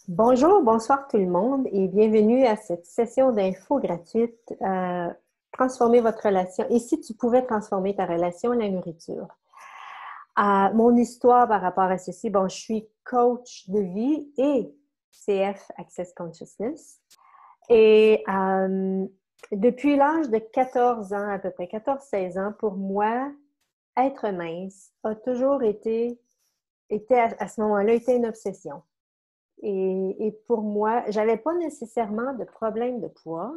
Bonjour, bonsoir tout le monde et bienvenue à cette session d'infos gratuite. Transformer votre relation. Et si tu pouvais transformer ta relation à la nourriture? Mon histoire par rapport à ceci, bon, je suis coach de vie et CF Access Consciousness. Et depuis l'âge de 14 ans, à peu près 14-16 ans, pour moi, être mince a toujours été à ce moment-là, était une obsession. Et pour moi, j'avais pas nécessairement de problème de poids.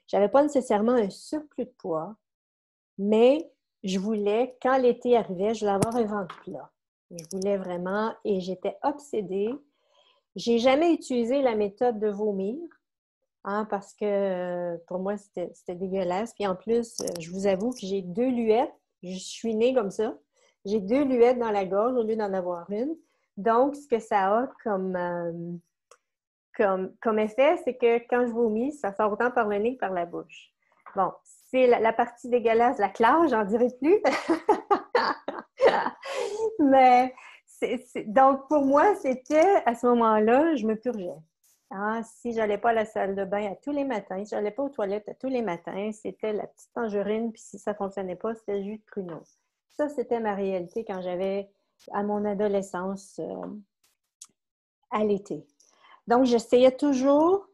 J'avais pas nécessairement un surplus de poids, mais je voulais, quand l'été arrivait, je voulais avoir un ventre plat. Je voulais vraiment, et j'étais obsédée. J'ai jamais utilisé la méthode de vomir, hein, parce que pour moi, c'était dégueulasse. Puis en plus, je vous avoue que j'ai deux luettes. Je suis née comme ça. J'ai deux luettes dans la gorge au lieu d'en avoir une. Donc, ce que ça a comme effet, c'est que quand je vomis, ça sort autant par le nez que par la bouche. Bon, c'est la partie dégueulasse, la classe, j'en dirai plus. Mais donc, pour moi, c'était à ce moment-là, je me purgeais. Ah, si j'allais pas à la salle de bain à tous les matins, si j'allais pas aux toilettes à tous les matins, c'était la petite tangerine, puis si ça fonctionnait pas, c'était le jus de pruneau. Ça, c'était ma réalité quand j'avais à mon adolescence à l'été. Donc, j'essayais toujours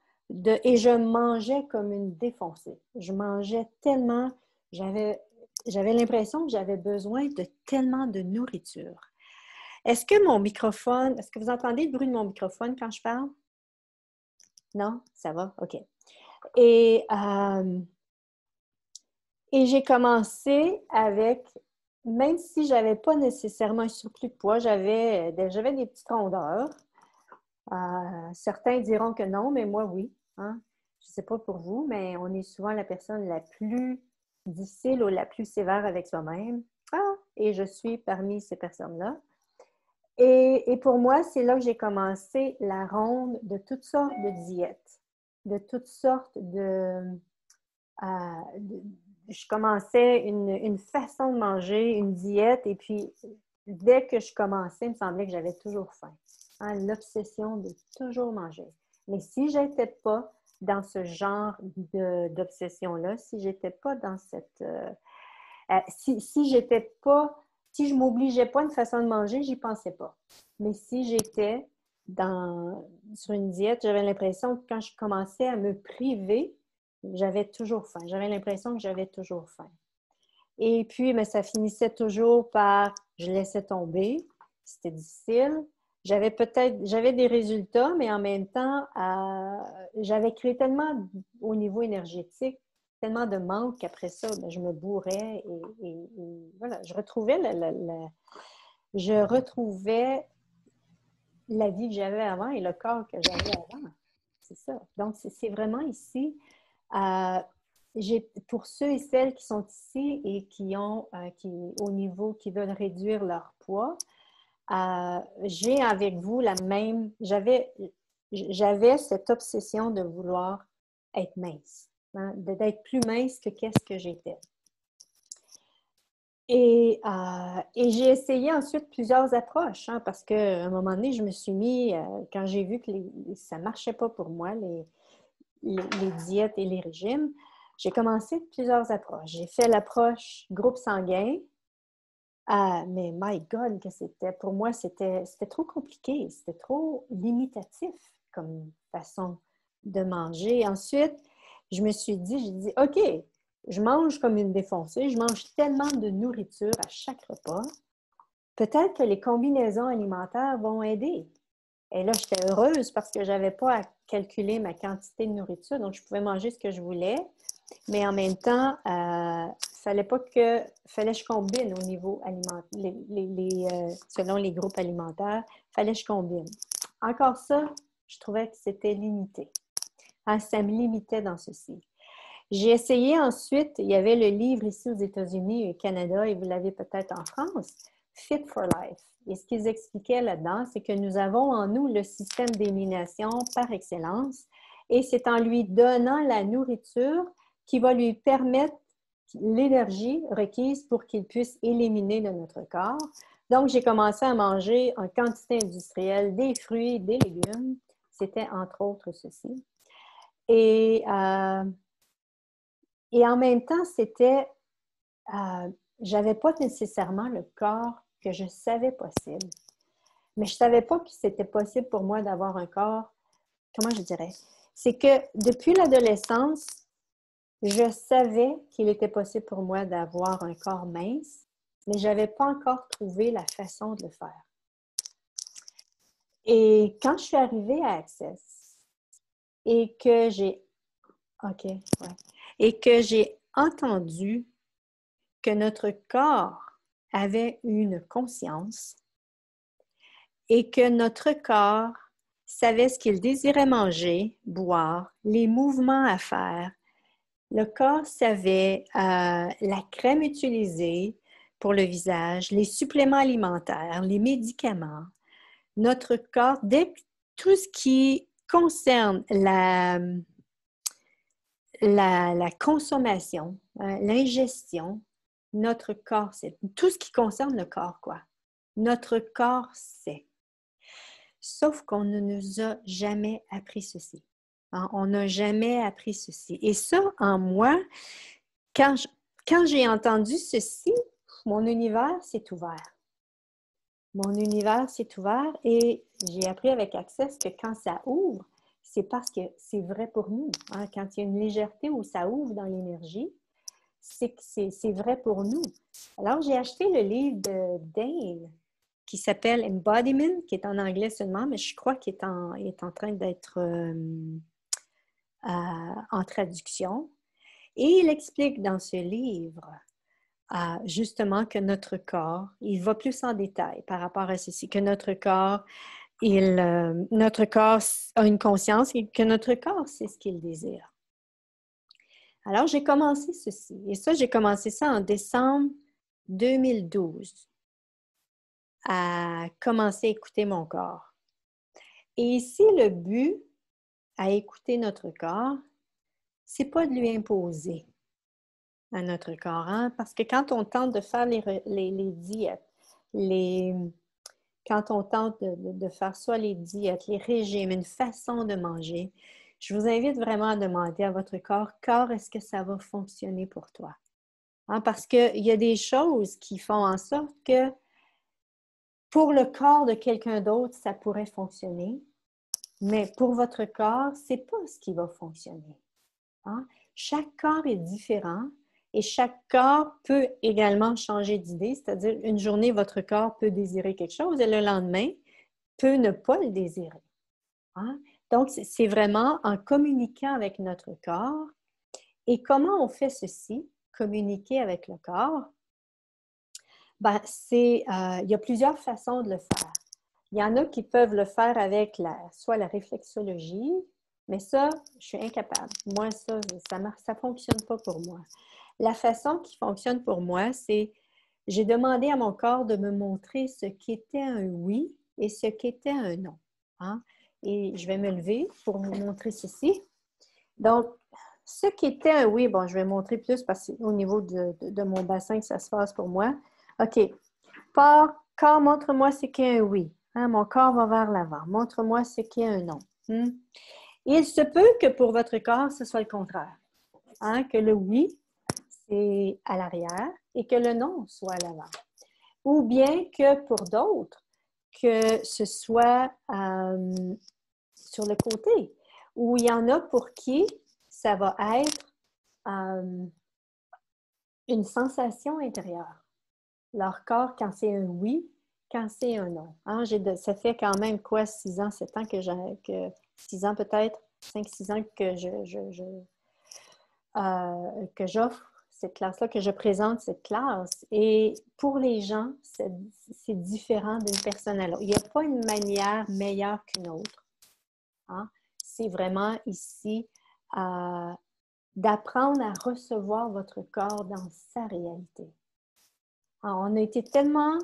et je mangeais comme une défoncée. Je mangeais tellement, j'avais l'impression que j'avais besoin de tellement de nourriture. Est-ce que vous entendez le bruit de mon microphone quand je parle? Non? Ça va? OK. Et, euh, et j'ai commencé avec, même si je n'avais pas nécessairement un surplus de poids, j'avais des petites rondeurs. Certains diront que non, mais moi, oui. Hein? Je ne sais pas pour vous, mais on est souvent la personne la plus difficile ou la plus sévère avec soi-même. Et je suis parmi ces personnes-là. Et pour moi, c'est là que j'ai commencé la ronde de toutes sortes de diètes, de toutes sortes de je commençais une façon de manger, une diète, et puis dès que je commençais, il me semblait que j'avais toujours faim. Hein, l'obsession de toujours manger. Mais si je n'étais pas dans ce genre d'obsession-là, si je n'étais pas dans cette... si j'étais pas... Si je ne m'obligeais pas une façon de manger, j'y pensais pas. Mais si j'étais sur une diète, j'avais l'impression que quand je commençais à me priver, j'avais toujours faim. J'avais l'impression que j'avais toujours faim. Et puis, mais ça finissait toujours par je laissais tomber. C'était difficile. J'avais des résultats, mais en même temps, j'avais créé tellement au niveau énergétique, tellement de manque qu'après ça, ben, je me bourrais et voilà, je retrouvais la vie que j'avais avant et le corps que j'avais avant. C'est ça. Donc, c'est vraiment ici. Euh, pour ceux et celles qui sont ici et au niveau, qui veulent réduire leur poids, j'ai avec vous j'avais cette obsession de vouloir être mince, hein, d'être plus mince que qu'est-ce que j'étais. Et j'ai essayé ensuite plusieurs approches, hein, parce qu'à un moment donné, je me suis mis, quand j'ai vu que ça ne marchait pas pour moi, les diètes et les régimes, j'ai commencé plusieurs approches. J'ai fait l'approche groupe sanguin, mais my God, que pour moi, c'était trop compliqué, c'était trop limitatif comme façon de manger. Ensuite, j'ai dit, OK, je mange comme une défoncée, je mange tellement de nourriture à chaque repas, peut-être que les combinaisons alimentaires vont aider. Et là, j'étais heureuse parce que je n'avais pas à calculer ma quantité de nourriture, donc je pouvais manger ce que je voulais. Mais en même temps, fallait que je combine au niveau alimentaire, selon les groupes alimentaires, fallait que je combine. Encore ça, je trouvais que c'était limité. Hein, ça me limitait dans ceci. J'ai essayé ensuite, il y avait le livre ici aux États-Unis et au Canada, et vous l'avez peut-être en France, Fit for Life. Et ce qu'ils expliquaient là-dedans, c'est que nous avons en nous le système d'élimination par excellence, et c'est en lui donnant la nourriture qui va lui permettre l'énergie requise pour qu'il puisse éliminer de notre corps. Donc, j'ai commencé à manger en quantité industrielle des fruits, des légumes. C'était entre autres ceci. Et en même temps, j'avais pas nécessairement le corps que je savais possible. Mais je savais pas que c'était possible pour moi d'avoir un corps, comment je dirais? C'est que depuis l'adolescence, je savais qu'il était possible pour moi d'avoir un corps mince, mais je n'avais pas encore trouvé la façon de le faire. Et quand je suis arrivée à Access et que j'ai et que j'ai entendu que notre corps avait une conscience et que notre corps savait ce qu'il désirait manger, boire, les mouvements à faire. Le corps savait la crème utilisée pour le visage, les suppléments alimentaires, les médicaments. Notre corps, tout ce qui concerne la consommation, l'ingestion, notre corps sait. Tout ce qui concerne le corps, quoi. Notre corps sait. Sauf qu'on ne nous a jamais appris ceci. Hein? On n'a jamais appris ceci. Et ça, en moi, quand j'ai entendu ceci, mon univers s'est ouvert. Mon univers s'est ouvert et j'ai appris avec Access que quand ça ouvre, c'est parce que c'est vrai pour nous. Hein? Quand il y a une légèreté où ça ouvre dans l'énergie, c'est que c'est vrai pour nous. Alors, j'ai acheté le livre de Dane qui s'appelle Embodiment, qui est en anglais seulement, mais je crois qu'il est en train d'être en traduction. Et il explique dans ce livre justement que notre corps, il va plus en détail par rapport à ceci, que notre corps a une conscience et que notre corps sait ce qu'il désire. Alors, j'ai commencé ceci. Et ça, j'ai commencé ça en décembre 2012, à commencer à écouter mon corps. Et ici, le but à écouter notre corps, c'est pas de lui imposer à notre corps, hein? Parce que quand on tente de faire les diètes, quand on tente de faire soit les diètes, les régimes, une façon de manger, je vous invite vraiment à demander à votre corps, est-ce que ça va fonctionner pour toi? Hein? Parce qu'il y a des choses qui font en sorte que pour le corps de quelqu'un d'autre, ça pourrait fonctionner, mais pour votre corps, ce n'est pas ce qui va fonctionner. Hein? Chaque corps est différent et chaque corps peut également changer d'idée, c'est-à-dire une journée, votre corps peut désirer quelque chose et le lendemain, peut ne pas le désirer. Hein? Donc, c'est vraiment en communiquant avec notre corps. Et comment on fait ceci, communiquer avec le corps? Ben, il y a plusieurs façons de le faire. Il y en a qui peuvent le faire avec soit la réflexologie, mais ça, je suis incapable. Moi, ça ne fonctionne pas pour moi. La façon qui fonctionne pour moi, c'est j'ai demandé à mon corps de me montrer ce qu'était un oui et ce qu'était un non. Hein? Et je vais me lever pour vous montrer ceci. Donc, ce qui était un oui, bon, je vais montrer plus parce que c'est au niveau de mon bassin que ça se passe pour moi. OK. Corps, montre-moi ce qu'est un oui. Hein, mon corps va vers l'avant. Montre-moi ce qu'est un non. Il se peut que pour votre corps, ce soit le contraire. Hein, que le oui, c'est à l'arrière et que le non soit à l'avant. Ou bien que pour d'autres, que ce soit sur le côté. Ou il y en a pour qui ça va être une sensation intérieure. Leur corps, quand c'est un oui, quand c'est un non. Hein, ça fait quand même quoi, 6 ans, 7 ans 6 ans peut-être, 5-6 ans que j'offre cette classe-là, que je présente cette classe. Et pour les gens, c'est différent d'une personne à l'autre. Il n'y a pas une manière meilleure qu'une autre. Hein? C'est vraiment ici d'apprendre à recevoir votre corps dans sa réalité. Alors, on a été tellement,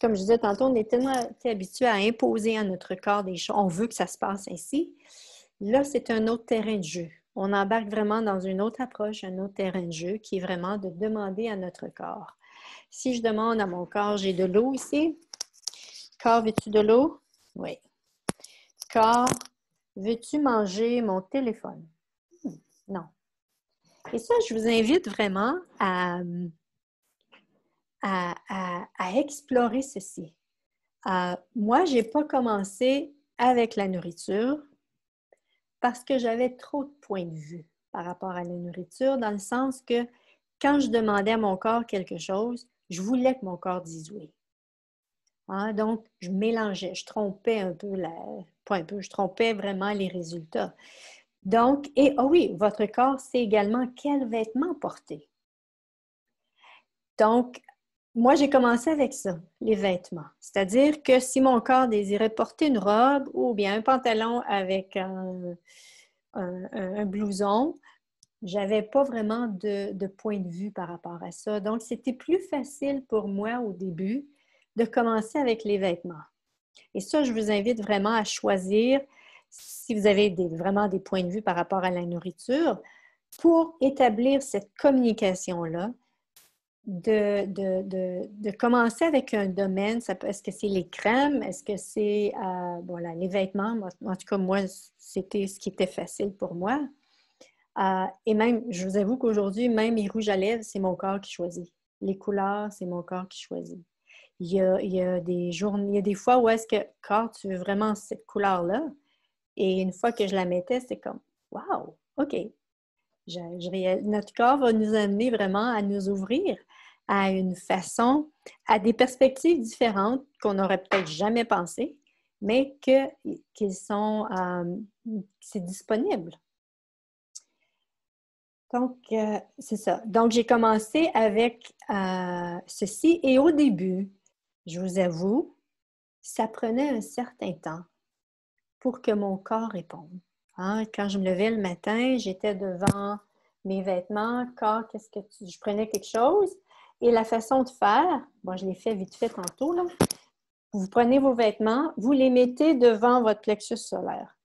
comme je disais tantôt, on est tellement habitué à imposer à notre corps des choses. On veut que ça se passe ainsi. Là, c'est un autre terrain de jeu. On embarque vraiment dans une autre approche, un autre terrain de jeu qui est vraiment de demander à notre corps. Si je demande à mon corps, j'ai de l'eau ici. Corps, veux-tu de l'eau? Oui. Corps, Veux-tu manger mon téléphone? Non. Et ça, je vous invite vraiment à explorer ceci. Moi, je n'ai pas commencé avec la nourriture parce que j'avais trop de points de vue par rapport à la nourriture, dans le sens que quand je demandais à mon corps quelque chose, je voulais que mon corps dise oui. Donc, je mélangeais, je trompais un peu, pas un peu, je trompais vraiment les résultats. Donc, oui, votre corps sait également quels vêtements porter. Donc, moi, j'ai commencé avec ça, les vêtements. C'est-à-dire que si mon corps désirait porter une robe ou bien un pantalon avec un blouson, j'avais pas vraiment de point de vue par rapport à ça. Donc, c'était plus facile pour moi au début de commencer avec les vêtements. Et ça, je vous invite vraiment à choisir, si vous avez vraiment des points de vue par rapport à la nourriture, pour établir cette communication-là, de commencer avec un domaine. Est-ce que c'est les crèmes? Est-ce que c'est voilà, les vêtements? En tout cas, moi, c'était ce qui était facile pour moi. Et même, je vous avoue qu'aujourd'hui, même les rouges à lèvres, c'est mon corps qui choisit. Les couleurs, c'est mon corps qui choisit. Il y a des journées, il y a des fois où est-ce que, corps, tu veux vraiment cette couleur-là? Et une fois que je la mettais, c'est comme, wow, OK. Notre corps va nous amener vraiment à nous ouvrir à une façon, à des perspectives différentes qu'on n'aurait peut-être jamais pensé, mais qu'ils sont, c'est disponible. Donc, c'est ça. Donc, j'ai commencé avec ceci et au début, je vous avoue, ça prenait un certain temps pour que mon corps réponde. Quand je me levais le matin, j'étais devant mes vêtements, corps, je prenais quelque chose et la façon de faire, bon, je l'ai fait vite fait tantôt, là. Vous prenez vos vêtements, vous les mettez devant votre plexus solaire.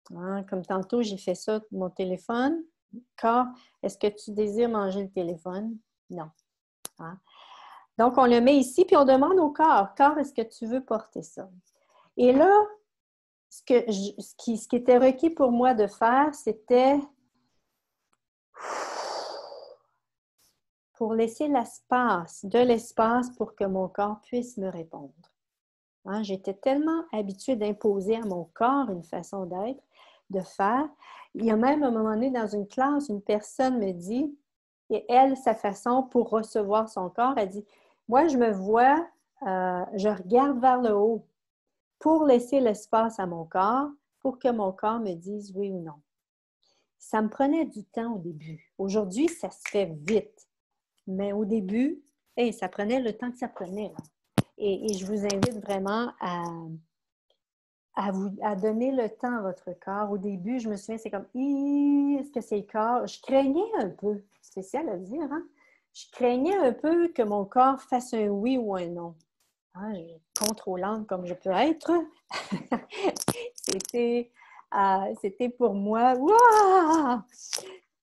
Comme tantôt, j'ai fait ça, mon téléphone. Corps, est-ce que tu désires manger le téléphone? Non. Donc, on le met ici, puis on demande au corps, corps, est-ce que tu veux porter ça? Et là, ce qui était requis pour moi de faire, c'était pour laisser de l'espace pour que mon corps puisse me répondre. J'étais tellement habituée d'imposer à mon corps une façon d'être, de faire. Il y a même un moment donné, dans une classe, une personne me dit, et elle, sa façon pour recevoir son corps, elle dit, moi, je me vois, je regarde vers le haut pour laisser l'espace à mon corps, pour que mon corps me dise oui ou non. Ça me prenait du temps au début. Aujourd'hui, ça se fait vite. Mais au début, ça prenait le temps que ça prenait. Là. Et je vous invite vraiment à donner le temps à votre corps. Au début, je me souviens, c'est comme, est-ce que c'est le corps? Je craignais un peu, spécial à dire, Je craignais un peu que mon corps fasse un oui ou un non. Contrôlante comme je peux être. C'était pour moi, waouh!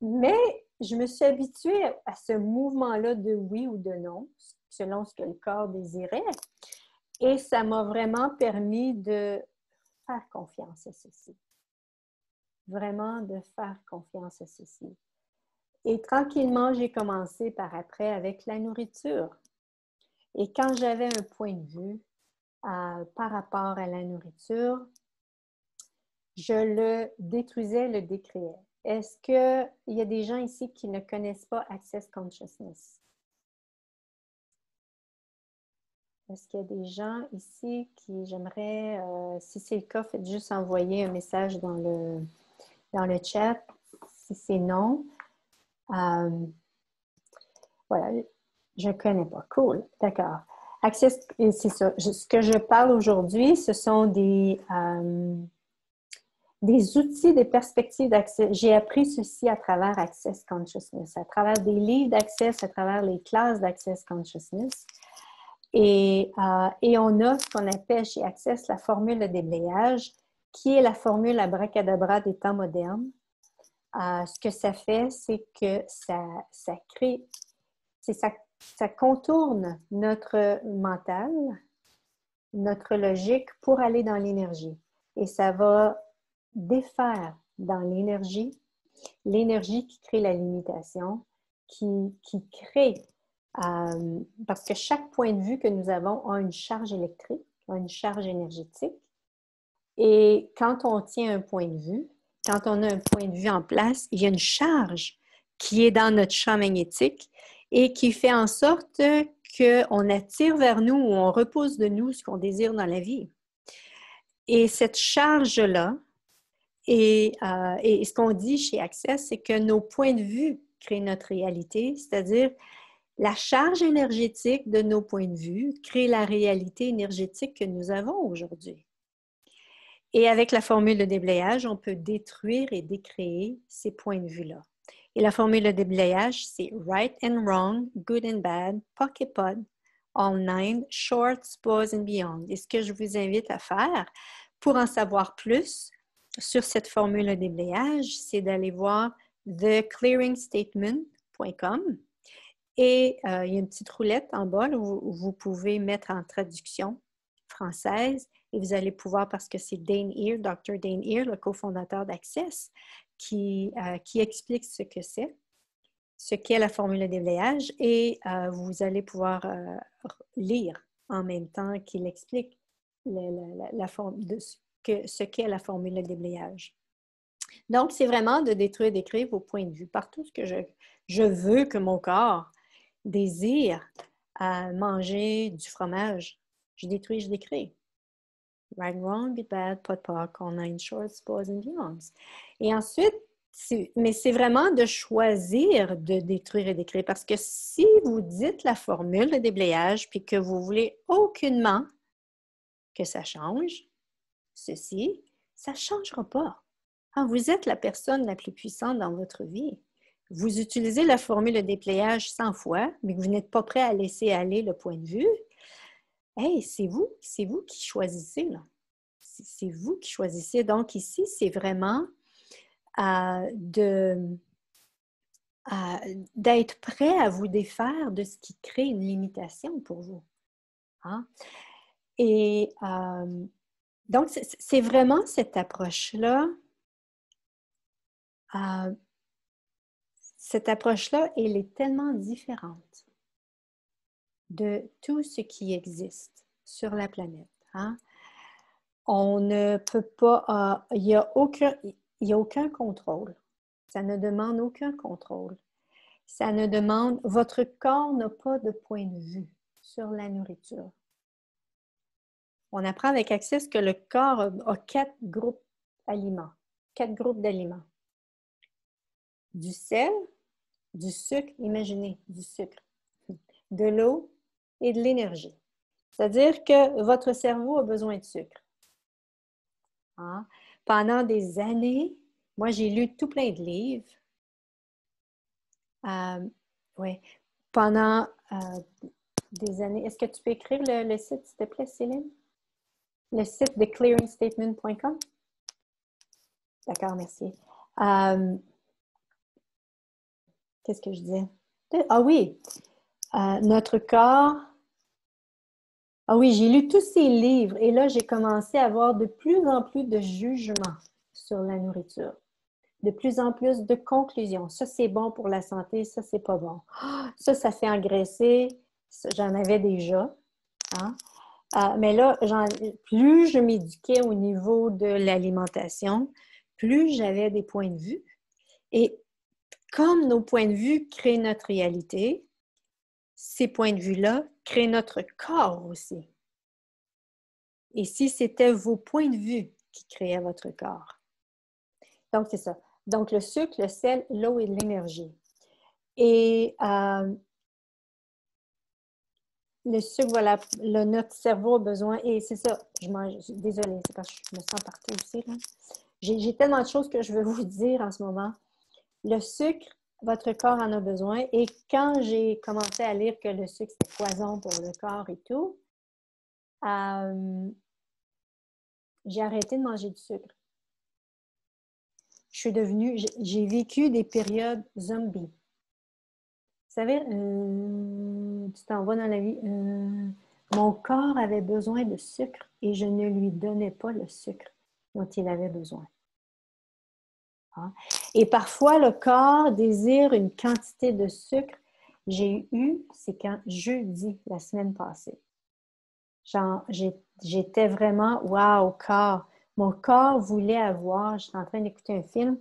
Mais je me suis habituée à ce mouvement-là de oui ou de non, selon ce que le corps désirait. Et ça m'a vraiment permis de faire confiance à ceci. Vraiment de faire confiance à ceci. Et tranquillement, j'ai commencé par après avec la nourriture. Et quand j'avais un point de vue par rapport à la nourriture, je le détruisais, le décréais. Est-ce qu'il y a des gens ici qui ne connaissent pas Access Consciousness? Est-ce qu'il y a des gens ici qui j'aimerais, si c'est le cas, faites juste envoyer un message dans le chat. Si c'est non, voilà, je ne connais pas. Cool, d'accord. Access, c'est ça. Ce que je parle aujourd'hui, ce sont des outils, des perspectives d'accès. J'ai appris ceci à travers Access Consciousness, à travers des livres d'Access, à travers les classes d'Access Consciousness. Et on a ce qu'on appelle chez Access la formule de déblayage, qui est la formule abracadabra des temps modernes. Ce que ça fait, c'est que ça crée, ça contourne notre mental, notre logique pour aller dans l'énergie. Et ça va défaire dans l'énergie qui crée la limitation, qui crée, parce que chaque point de vue que nous avons a une charge électrique, a une charge énergétique. Et quand on tient un point de vue, quand on a un point de vue en place, il y a une charge qui est dans notre champ magnétique et qui fait en sorte qu'on attire vers nous ou on repousse de nous ce qu'on désire dans la vie. Et cette charge-là, et ce qu'on dit chez Access, c'est que nos points de vue créent notre réalité, c'est-à-dire la charge énergétique de nos points de vue crée la réalité énergétique que nous avons aujourd'hui. Et avec la formule de déblayage, on peut détruire et décréer ces points de vue-là. Et la formule de déblayage, c'est right and wrong, good and bad, pocket pod, all nine, shorts, boys and beyond. Et ce que je vous invite à faire pour en savoir plus sur cette formule de déblayage, c'est d'aller voir theclearingstatement.com et il y a une petite roulette en bas où vous pouvez mettre en traduction française. Et vous allez pouvoir, parce que c'est Dane Ear, Dr. Dane Ear, le cofondateur d'Access, qui explique ce que c'est, ce qu'est la formule de déblayage, et vous allez pouvoir lire en même temps qu'il explique la forme de ce qu'est la formule de déblayage. Donc, c'est vraiment de détruire et d'écrire vos points de vue. Partout ce que je veux que mon corps désire manger du fromage, je détruis, je décris. Right, wrong, good, bad, pot, poc, all nine shorts, boys and beyonds. Et ensuite, mais c'est vraiment de choisir de détruire et d'écrire. Parce que si vous dites la formule de déblayage puis que vous voulez aucunement que ça change, ceci, ça ne changera pas. Quand vous êtes la personne la plus puissante dans votre vie, vous utilisez la formule de déblayage 100 fois, mais que vous n'êtes pas prêt à laisser aller le point de vue, hey, c'est vous qui choisissez, là. C'est vous qui choisissez. Donc ici, c'est vraiment d'être prêt à vous défaire de ce qui crée une limitation pour vous. Hein? Et donc, c'est vraiment cette approche-là. Cette approche-là, elle est tellement différente de tout ce qui existe sur la planète. Hein? On ne peut pas, il n'y a aucun contrôle. Ça ne demande aucun contrôle. Ça ne demande, votre corps n'a pas de point de vue sur la nourriture. On apprend avec Access que le corps a 4 groupes d'aliments. 4 groupes d'aliments. Du sel, du sucre, imaginez, du sucre, de l'eau et de l'énergie. C'est-à-dire que votre cerveau a besoin de sucre. Hein? Pendant des années, moi, j'ai lu tout plein de livres. Oui. Pendant des années. Est-ce que tu peux écrire le site, s'il te plaît, Céline? Le site de clearingstatement.com? D'accord, merci. Qu'est-ce que je disais? Ah oui, notre corps. Ah oui, j'ai lu tous ces livres et là, j'ai commencé à avoir de plus en plus de jugements sur la nourriture. De plus en plus de conclusions. Ça, c'est bon pour la santé, ça, c'est pas bon. Ça fait engraisser. J'en avais déjà. Hein? Mais là, plus je m'éduquais au niveau de l'alimentation, plus j'avais des points de vue. Et comme nos points de vue créent notre réalité, ces points de vue-là créent notre corps aussi. Et si c'était vos points de vue qui créaient votre corps. Donc, c'est ça. Donc, le sucre, le sel, l'eau et l'énergie. Et le sucre, voilà, notre cerveau a besoin, et c'est ça, désolée, c'est parce que je me sens partout aussi, là. J'ai tellement de choses que je veux vous dire en ce moment. Le sucre, votre corps en a besoin, et quand j'ai commencé à lire que le sucre, c'est poison pour le corps et tout, j'ai arrêté de manger du sucre. J'ai vécu des périodes zombies. Vous savez, tu t'en vas dans la vie. Mon corps avait besoin de sucre et je ne lui donnais pas le sucre dont il avait besoin. hein. Et parfois, le corps désire une quantité de sucre. C'est quand jeudi, la semaine passée. Genre, j'étais vraiment, wow, corps. Mon corps voulait avoir, j'étais en train d'écouter un film,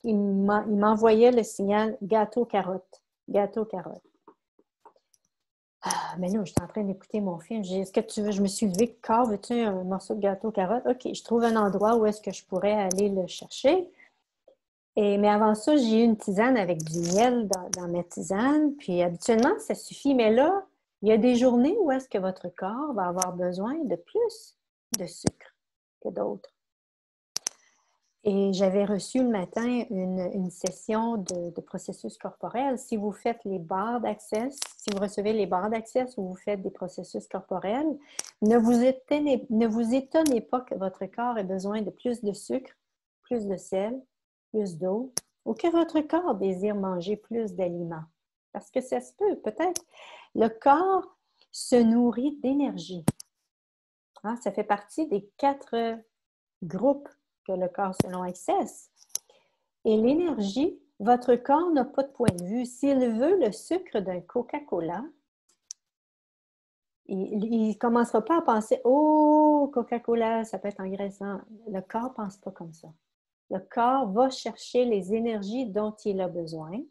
il m'envoyait le signal gâteau carotte, gâteau carotte. Ah, mais non, j'étais en train d'écouter mon film. J'ai dit, est-ce que tu veux, je me suis levée, corps, veux-tu un morceau de gâteau carotte? OK, je trouve un endroit où est-ce que je pourrais aller le chercher. Mais avant ça, j'ai eu une tisane avec du miel dans ma tisane. Puis habituellement, ça suffit. Mais là, il y a des journées où est-ce que votre corps va avoir besoin de plus de sucre que d'autres. Et j'avais reçu le matin une session de processus corporels. Si vous faites les barres d'accès, si vous recevez les barres d'accès ou vous faites des processus corporels, ne vous étonnez pas que votre corps ait besoin de plus de sucre, plus de sel, plus d'eau, ou que votre corps désire manger plus d'aliments. Parce que ça se peut, peut-être. Le corps se nourrit d'énergie. Hein, ça fait partie des 4 groupes que le corps selon Access. Et l'énergie, votre corps n'a pas de point de vue. S'il veut le sucre d'un Coca-Cola, il ne commencera pas à penser « Oh, Coca-Cola, ça peut être engraissant ». Le corps ne pense pas comme ça. Le corps va chercher les énergies dont il a besoin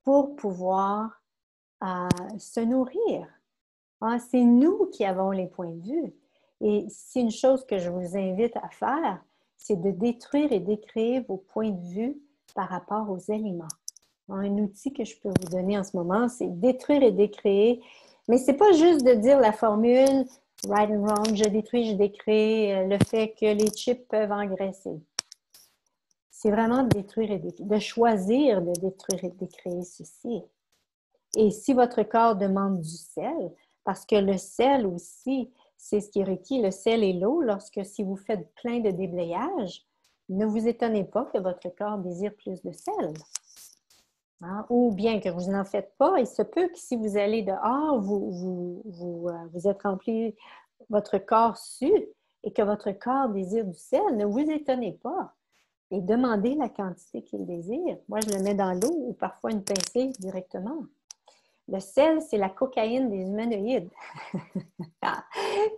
pour pouvoir se nourrir. Hein, c'est nous qui avons les points de vue. Et c'est une chose que je vous invite à faire, c'est de détruire et décréer vos points de vue par rapport aux aliments. Un outil que je peux vous donner en ce moment, c'est détruire et décréer. Mais ce n'est pas juste de dire la formule « right and wrong », je détruis, je décrée, le fait que les chips peuvent engraisser. C'est vraiment de détruire et de choisir de détruire et décréer ceci. Et si votre corps demande du sel, parce que le sel aussi, c'est ce qui est requis, le sel et l'eau, si vous faites plein de déblayage, ne vous étonnez pas que votre corps désire plus de sel. Hein? Ou bien que vous n'en faites pas, il se peut que si vous allez dehors, vous êtes rempli, votre corps sue, et que votre corps désire du sel, ne vous étonnez pas. Et demandez la quantité qu'il désire. Moi, je le mets dans l'eau ou parfois une pincée directement. Le sel, c'est la cocaïne des humanoïdes.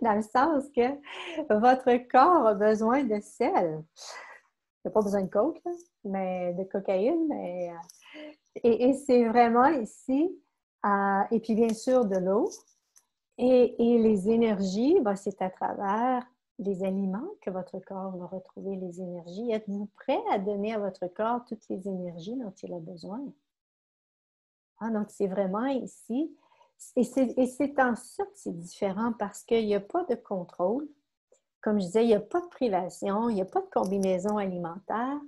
Dans le sens que votre corps a besoin de sel. Il n'a pas besoin de coke, là, mais de cocaïne. Et c'est vraiment ici, et puis bien sûr de l'eau. Et les énergies, c'est à travers les aliments que votre corps va retrouver les énergies. Êtes-vous prêt à donner à votre corps toutes les énergies dont il a besoin? Ah, donc, c'est vraiment ici. Et c'est en ça que c'est différent parce qu'il n'y a pas de contrôle. Comme je disais, il n'y a pas de privation, il n'y a pas de combinaison alimentaire.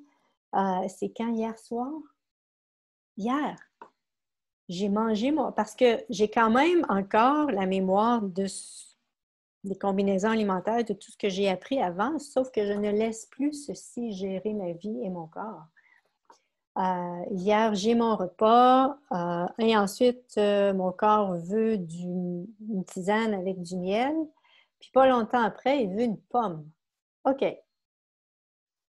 C'est quand hier soir? Hier, j'ai mangé parce que j'ai quand même encore la mémoire des combinaisons alimentaires, de tout ce que j'ai appris avant, sauf que je ne laisse plus ceci gérer ma vie et mon corps. Hier, j'ai mon repas et ensuite, mon corps veut une tisane avec du miel. Puis pas longtemps après, il veut une pomme. OK.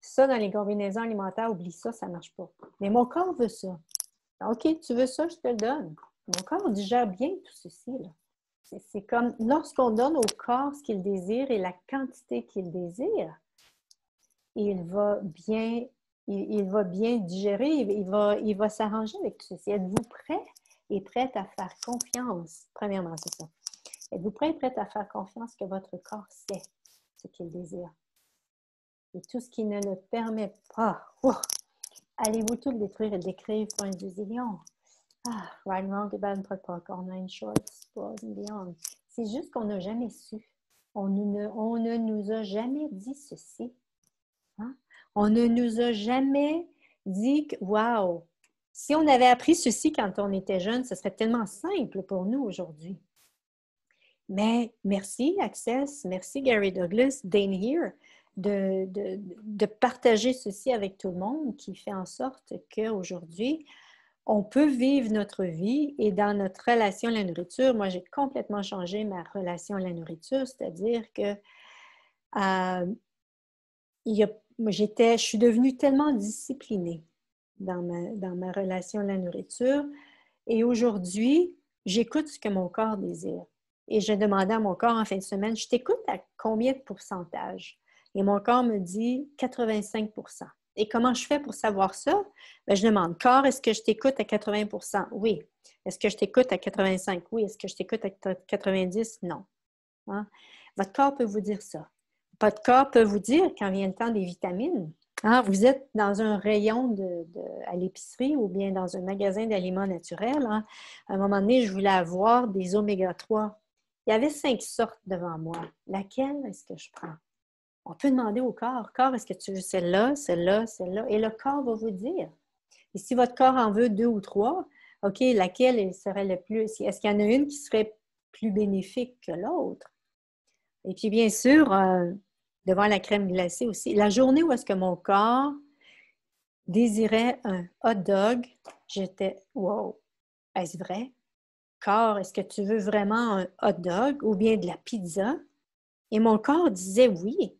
Ça, dans les combinaisons alimentaires, oublie ça, ça ne marche pas. Mais mon corps veut ça. OK, tu veux ça, je te le donne. Mon corps digère bien tout ceci, là. C'est comme lorsqu'on donne au corps ce qu'il désire et la quantité qu'il désire, il va bien digérer, il va s'arranger avec tout ceci. Êtes-vous prêt et prête à faire confiance? Premièrement, c'est ça. Êtes-vous prêt et prête à faire confiance que votre corps sait ce qu'il désire? Et tout ce qui ne le permet pas, allez-vous tout détruire et décrire pour un zillion? Right, wrong, good, bad, encore 9 shorts, and beyond. C'est juste qu'on n'a jamais su. On ne nous a jamais dit ceci. Hein? On ne nous a jamais dit que, wow, si on avait appris ceci quand on était jeune, ce serait tellement simple pour nous aujourd'hui. Mais merci Access, merci Gary Douglas, Dane Here, de partager ceci avec tout le monde qui fait en sorte qu'aujourd'hui, on peut vivre notre vie et dans notre relation à la nourriture, moi j'ai complètement changé ma relation à la nourriture, c'est-à-dire que je suis devenue tellement disciplinée dans ma relation à la nourriture. Et aujourd'hui, j'écoute ce que mon corps désire. Et je demandais à mon corps en fin de semaine, je t'écoute à combien de pourcentage? Et mon corps me dit 85%. Et comment je fais pour savoir ça? Bien, je demande, corps, est-ce que je t'écoute à 80%? Oui. Est-ce que je t'écoute à 85? Oui. Est-ce que je t'écoute à 90? Non. Hein? Votre corps peut vous dire ça. Votre corps peut vous dire, quand vient le temps des vitamines, hein, vous êtes dans un rayon à l'épicerie ou bien dans un magasin d'aliments naturels. Hein. À un moment donné, je voulais avoir des oméga 3. Il y avait 5 sortes devant moi. Laquelle est-ce que je prends? On peut demander au corps. Corps, est-ce que tu veux celle-là, celle-là, celle-là? Et le corps va vous dire. Et si votre corps en veut 2 ou 3, OK, laquelle serait le plus? Est-ce qu'il y en a une qui serait plus bénéfique que l'autre? Et puis, bien sûr, devant la crème glacée aussi, la journée où est-ce que mon corps désirait un hot dog, j'étais, wow, est-ce vrai? Corps, est-ce que tu veux vraiment un hot dog ou bien de la pizza? Et mon corps disait oui.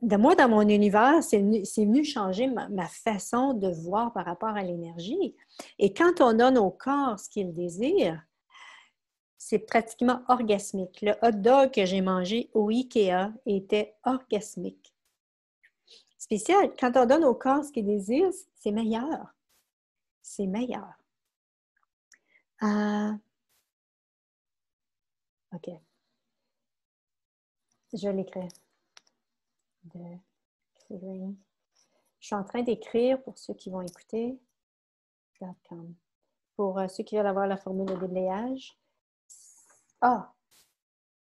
Moi, dans mon univers, c'est venu changer ma façon de voir par rapport à l'énergie. Et quand on donne au corps ce qu'il désire, c'est pratiquement orgasmique. Le hot dog que j'ai mangé au IKEA était orgasmique. Spécial, quand on donne au corps ce qu'il désire, c'est meilleur. C'est meilleur. OK. Je l'écris. Je suis en train d'écrire pour ceux qui vont écouter. Pour ceux qui veulent avoir la formule de déblayage. Ah!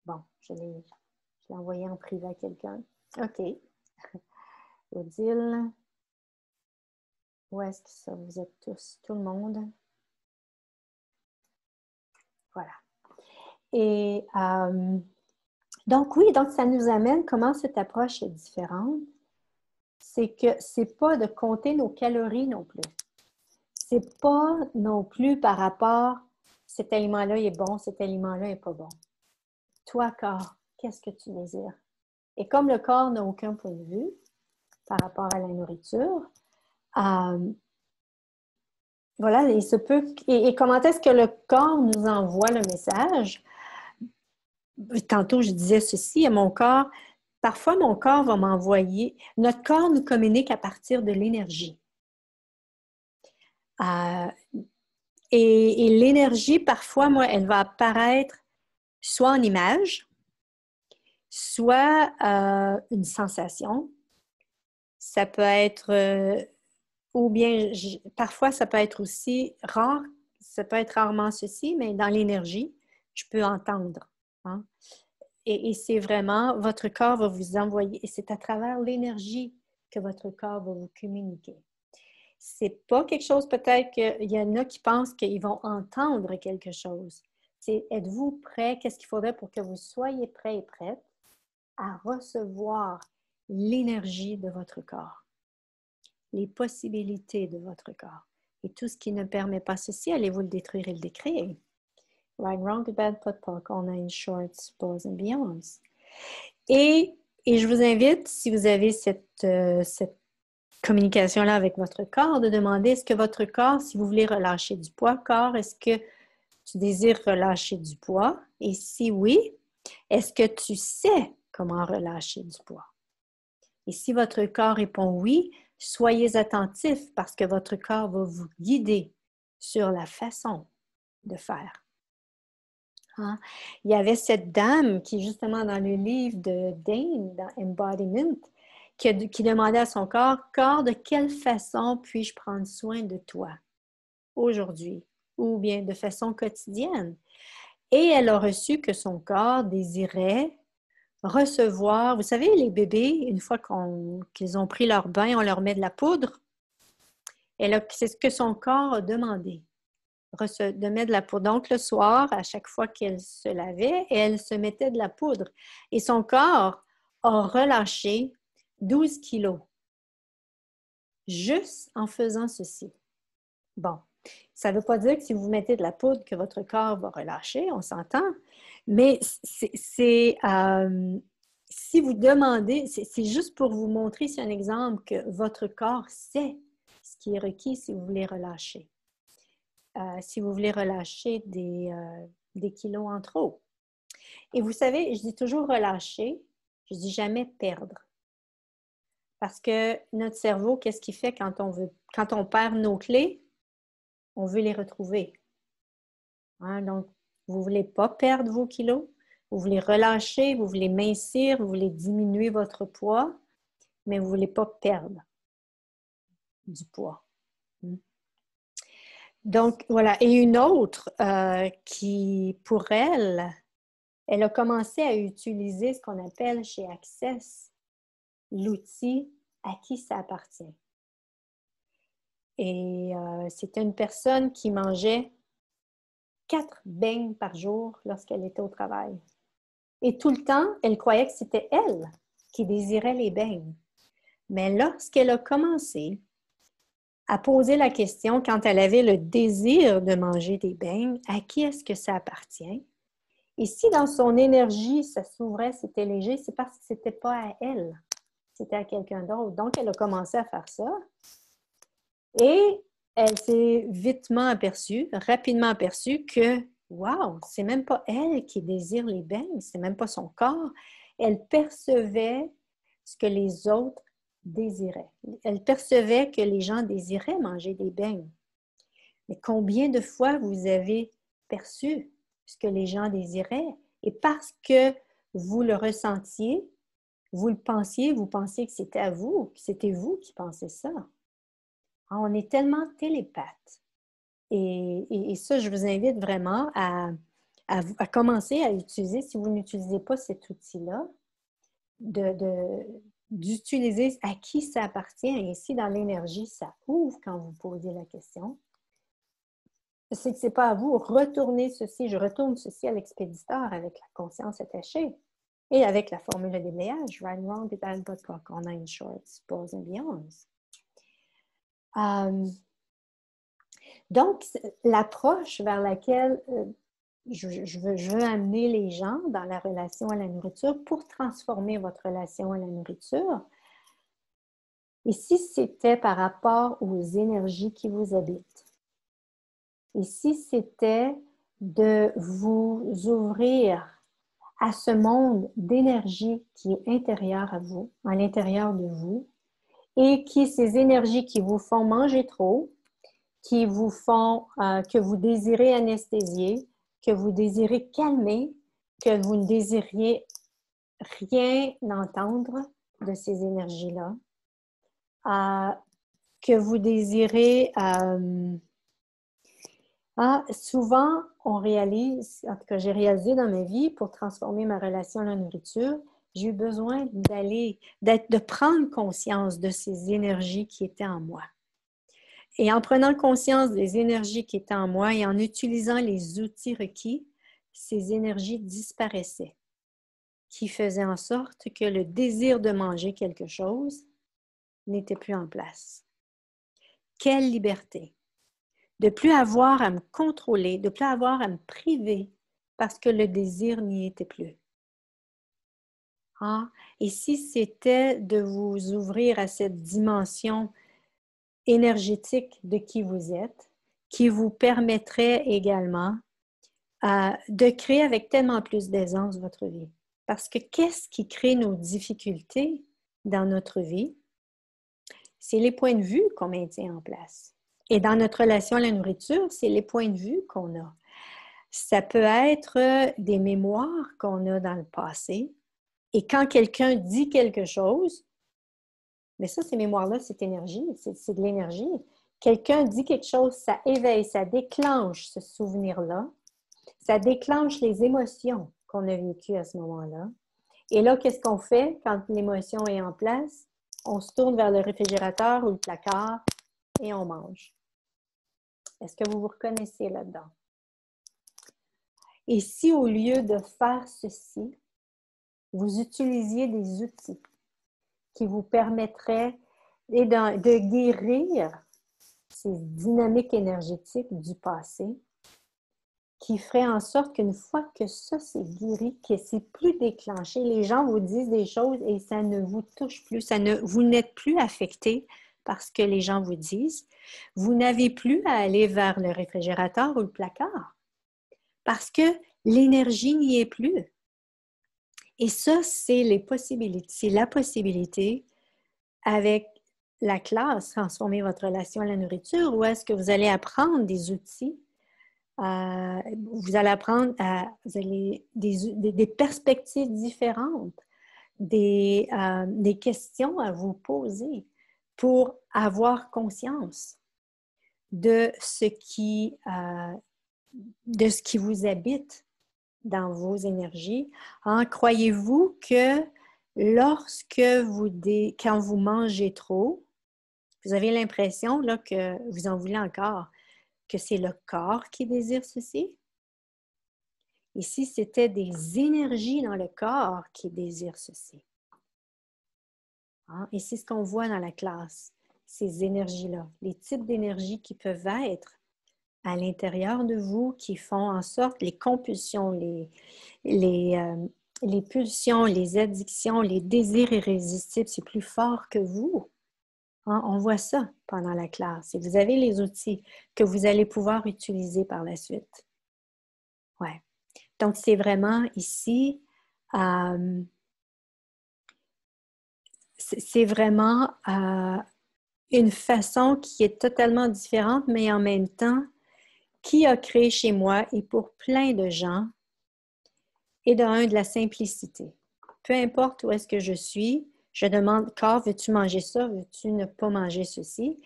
Bon, je l'ai envoyé en privé à quelqu'un. OK. Odile. Où est-ce que ça? Vous êtes tous, tout le monde? Voilà. Et donc, oui, donc ça nous amène comment cette approche est différente. C'est que c'est pas de compter nos calories non plus. C'est pas non plus par rapport cet aliment-là est bon, cet aliment-là n'est pas bon. Toi, corps, qu'est-ce que tu désires? Et comme le corps n'a aucun point de vue par rapport à la nourriture, voilà, il se peut. Et comment est-ce que le corps nous envoie le message? Tantôt, je disais ceci à mon corps. Parfois, mon corps va m'envoyer. Notre corps nous communique à partir de l'énergie. Et l'énergie, parfois, moi, elle va apparaître soit en image, soit une sensation. Ça peut être, ou bien, parfois, ça peut être aussi rare, ça peut être rarement ceci, mais dans l'énergie, je peux entendre. Hein? Et c'est vraiment, votre corps va vous envoyer, et c'est à travers l'énergie que votre corps va vous communiquer. C'est pas quelque chose, peut-être qu'il y en a qui pensent qu'ils vont entendre quelque chose. C'est êtes-vous prêt? Qu'est-ce qu'il faudrait pour que vous soyez prêt et prête à recevoir l'énergie de votre corps, les possibilités de votre corps. Et tout ce qui ne permet pas ceci, allez-vous le détruire et le décréer. Right, wrong, good, bad, pot, poc, all nine shorts, balls and beyonds. Et je vous invite, si vous avez cette communication-là avec votre corps, de demander est-ce que votre corps, si vous voulez relâcher du poids, corps, est-ce que tu désires relâcher du poids? Et si oui, est-ce que tu sais comment relâcher du poids? Et si votre corps répond oui, soyez attentif parce que votre corps va vous guider sur la façon de faire. Hein? Il y avait cette dame qui, justement, dans le livre de Dane, dans Embodiment, qui demandait à son corps, corps, de quelle façon puis-je prendre soin de toi aujourd'hui ou bien de façon quotidienne? Et elle a reçu que son corps désirait recevoir, vous savez, les bébés, une fois qu'ils ont pris leur bain, on leur met de la poudre. C'est ce que son corps a demandé, de mettre de la poudre. Donc, le soir, à chaque fois qu'elle se lavait, elle se mettait de la poudre. Et son corps a relâché 12 kilos, juste en faisant ceci. Bon, ça ne veut pas dire que si vous mettez de la poudre, que votre corps va relâcher, on s'entend, mais si vous demandez, c'est juste pour vous montrer, c'est un exemple que votre corps sait ce qui est requis si vous voulez relâcher. Si vous voulez relâcher des kilos en trop. Et vous savez, je dis toujours relâcher, je dis jamais perdre. Parce que notre cerveau, qu'est-ce qu'il fait quand on perd nos clés? On veut les retrouver. Hein? Donc, vous ne voulez pas perdre vos kilos, vous voulez relâcher, vous voulez mincir, vous voulez diminuer votre poids, mais vous ne voulez pas perdre du poids. Donc, voilà. Et une autre qui, pour elle a commencé à utiliser ce qu'on appelle chez Access l'outil à qui ça appartient. Et c'était une personne qui mangeait 4 beignes par jour lorsqu'elle était au travail. Et tout le temps, elle croyait que c'était elle qui désirait les beignes. Mais lorsqu'elle a commencé à poser la question, quand elle avait le désir de manger des beignes, à qui est-ce que ça appartient? Et si dans son énergie, ça s'ouvrait, c'était léger, c'est parce que ce n'était pas à elle, c'était à quelqu'un d'autre. Donc, elle a commencé à faire ça. Et elle s'est rapidement aperçue que, wow, c'est même pas elle qui désire les beignes, c'est même pas son corps. Elle percevait ce que les autres désiraient. Elle percevait que les gens désiraient manger des beignes. Mais combien de fois vous avez perçu ce que les gens désiraient? Et parce que vous le ressentiez, vous le pensiez, vous pensiez que c'était à vous, que c'était vous qui pensez ça. On est tellement télépathes. Et ça, je vous invite vraiment à commencer à utiliser, si vous n'utilisez pas cet outil-là, d'utiliser à qui ça appartient. Et ici, dans l'énergie, ça ouvre quand vous posez la question. C'est que ce n'est pas à vous. Retournez ceci, je retourne ceci à l'expéditeur avec la conscience attachée et avec la formule de déblayage. Right and wrong, good, bad, but all nine shorts, balls and beyonds. Donc, l'approche vers laquelle je veux amener les gens dans la relation à la nourriture pour transformer votre relation à la nourriture, ici, c'était par rapport aux énergies qui vous habitent. Ici, c'était de vous ouvrir à ce monde d'énergie qui est intérieur à vous, à l'intérieur de vous, et ces énergies qui vous font manger trop, qui vous font, que vous désirez anesthésier, que vous désirez calmer, que vous ne désiriez rien entendre de ces énergies-là, que vous désirez... souvent, on réalise, en tout cas, j'ai réalisé dans ma vie, pour transformer ma relation à la nourriture, j'ai eu besoin de prendre conscience de ces énergies qui étaient en moi. Et en prenant conscience des énergies qui étaient en moi et en utilisant les outils requis, ces énergies disparaissaient, qui faisaient en sorte que le désir de manger quelque chose n'était plus en place. Quelle liberté! De ne plus avoir à me contrôler, de ne plus avoir à me priver parce que le désir n'y était plus. Et si c'était de vous ouvrir à cette dimension énergétique de qui vous êtes, qui vous permettrait également de créer avec tellement plus d'aisance votre vie. Parce que qu'est-ce qui crée nos difficultés dans notre vie? C'est les points de vue qu'on maintient en place. Et dans notre relation à la nourriture, c'est les points de vue qu'on a. Ça peut être des mémoires qu'on a dans le passé. Et quand quelqu'un dit quelque chose, mais ça, ces mémoires-là, c'est énergie, c'est de l'énergie. Quelqu'un dit quelque chose, ça éveille, ça déclenche ce souvenir-là. Ça déclenche les émotions qu'on a vécues à ce moment-là. Et là, qu'est-ce qu'on fait quand l'émotion est en place? On se tourne vers le réfrigérateur ou le placard et on mange. Est-ce que vous vous reconnaissez là-dedans? Et si au lieu de faire ceci, vous utilisiez des outils qui vous permettraient de guérir ces dynamiques énergétiques du passé qui ferait en sorte qu'une fois que ça c'est guéri, que c'est plus déclenché, les gens vous disent des choses et ça ne vous touche plus, vous n'êtes plus affecté par ce que les gens vous disent. Vous n'avez plus à aller vers le réfrigérateur ou le placard parce que l'énergie n'y est plus. Et ça, c'est les possibilités, c'est la possibilité avec la classe, transformer votre relation à la nourriture, où est-ce que vous allez apprendre des outils, vous allez apprendre des perspectives différentes, des questions à vous poser pour avoir conscience de ce qui vous habite dans vos énergies. Croyez-vous que quand vous mangez trop, vous avez l'impression là, que vous en voulez encore, que c'est le corps qui désire ceci? Et si c'était des énergies dans le corps qui désirent ceci? Et c'est ce qu'on voit dans la classe, ces énergies-là, les types d'énergies qui peuvent être à l'intérieur de vous, qui font en sorte les compulsions, les pulsions, les addictions, les désirs irrésistibles, c'est plus fort que vous. On voit ça pendant la classe. Et vous avez les outils que vous allez pouvoir utiliser par la suite. Ouais. Donc, c'est vraiment ici, c'est vraiment une façon qui est totalement différente, mais en même temps, qui a créé chez moi et pour plein de gens, et de la simplicité. Peu importe où est-ce que je suis, je demande, Corps, veux-tu manger ça? Veux-tu ne pas manger ceci?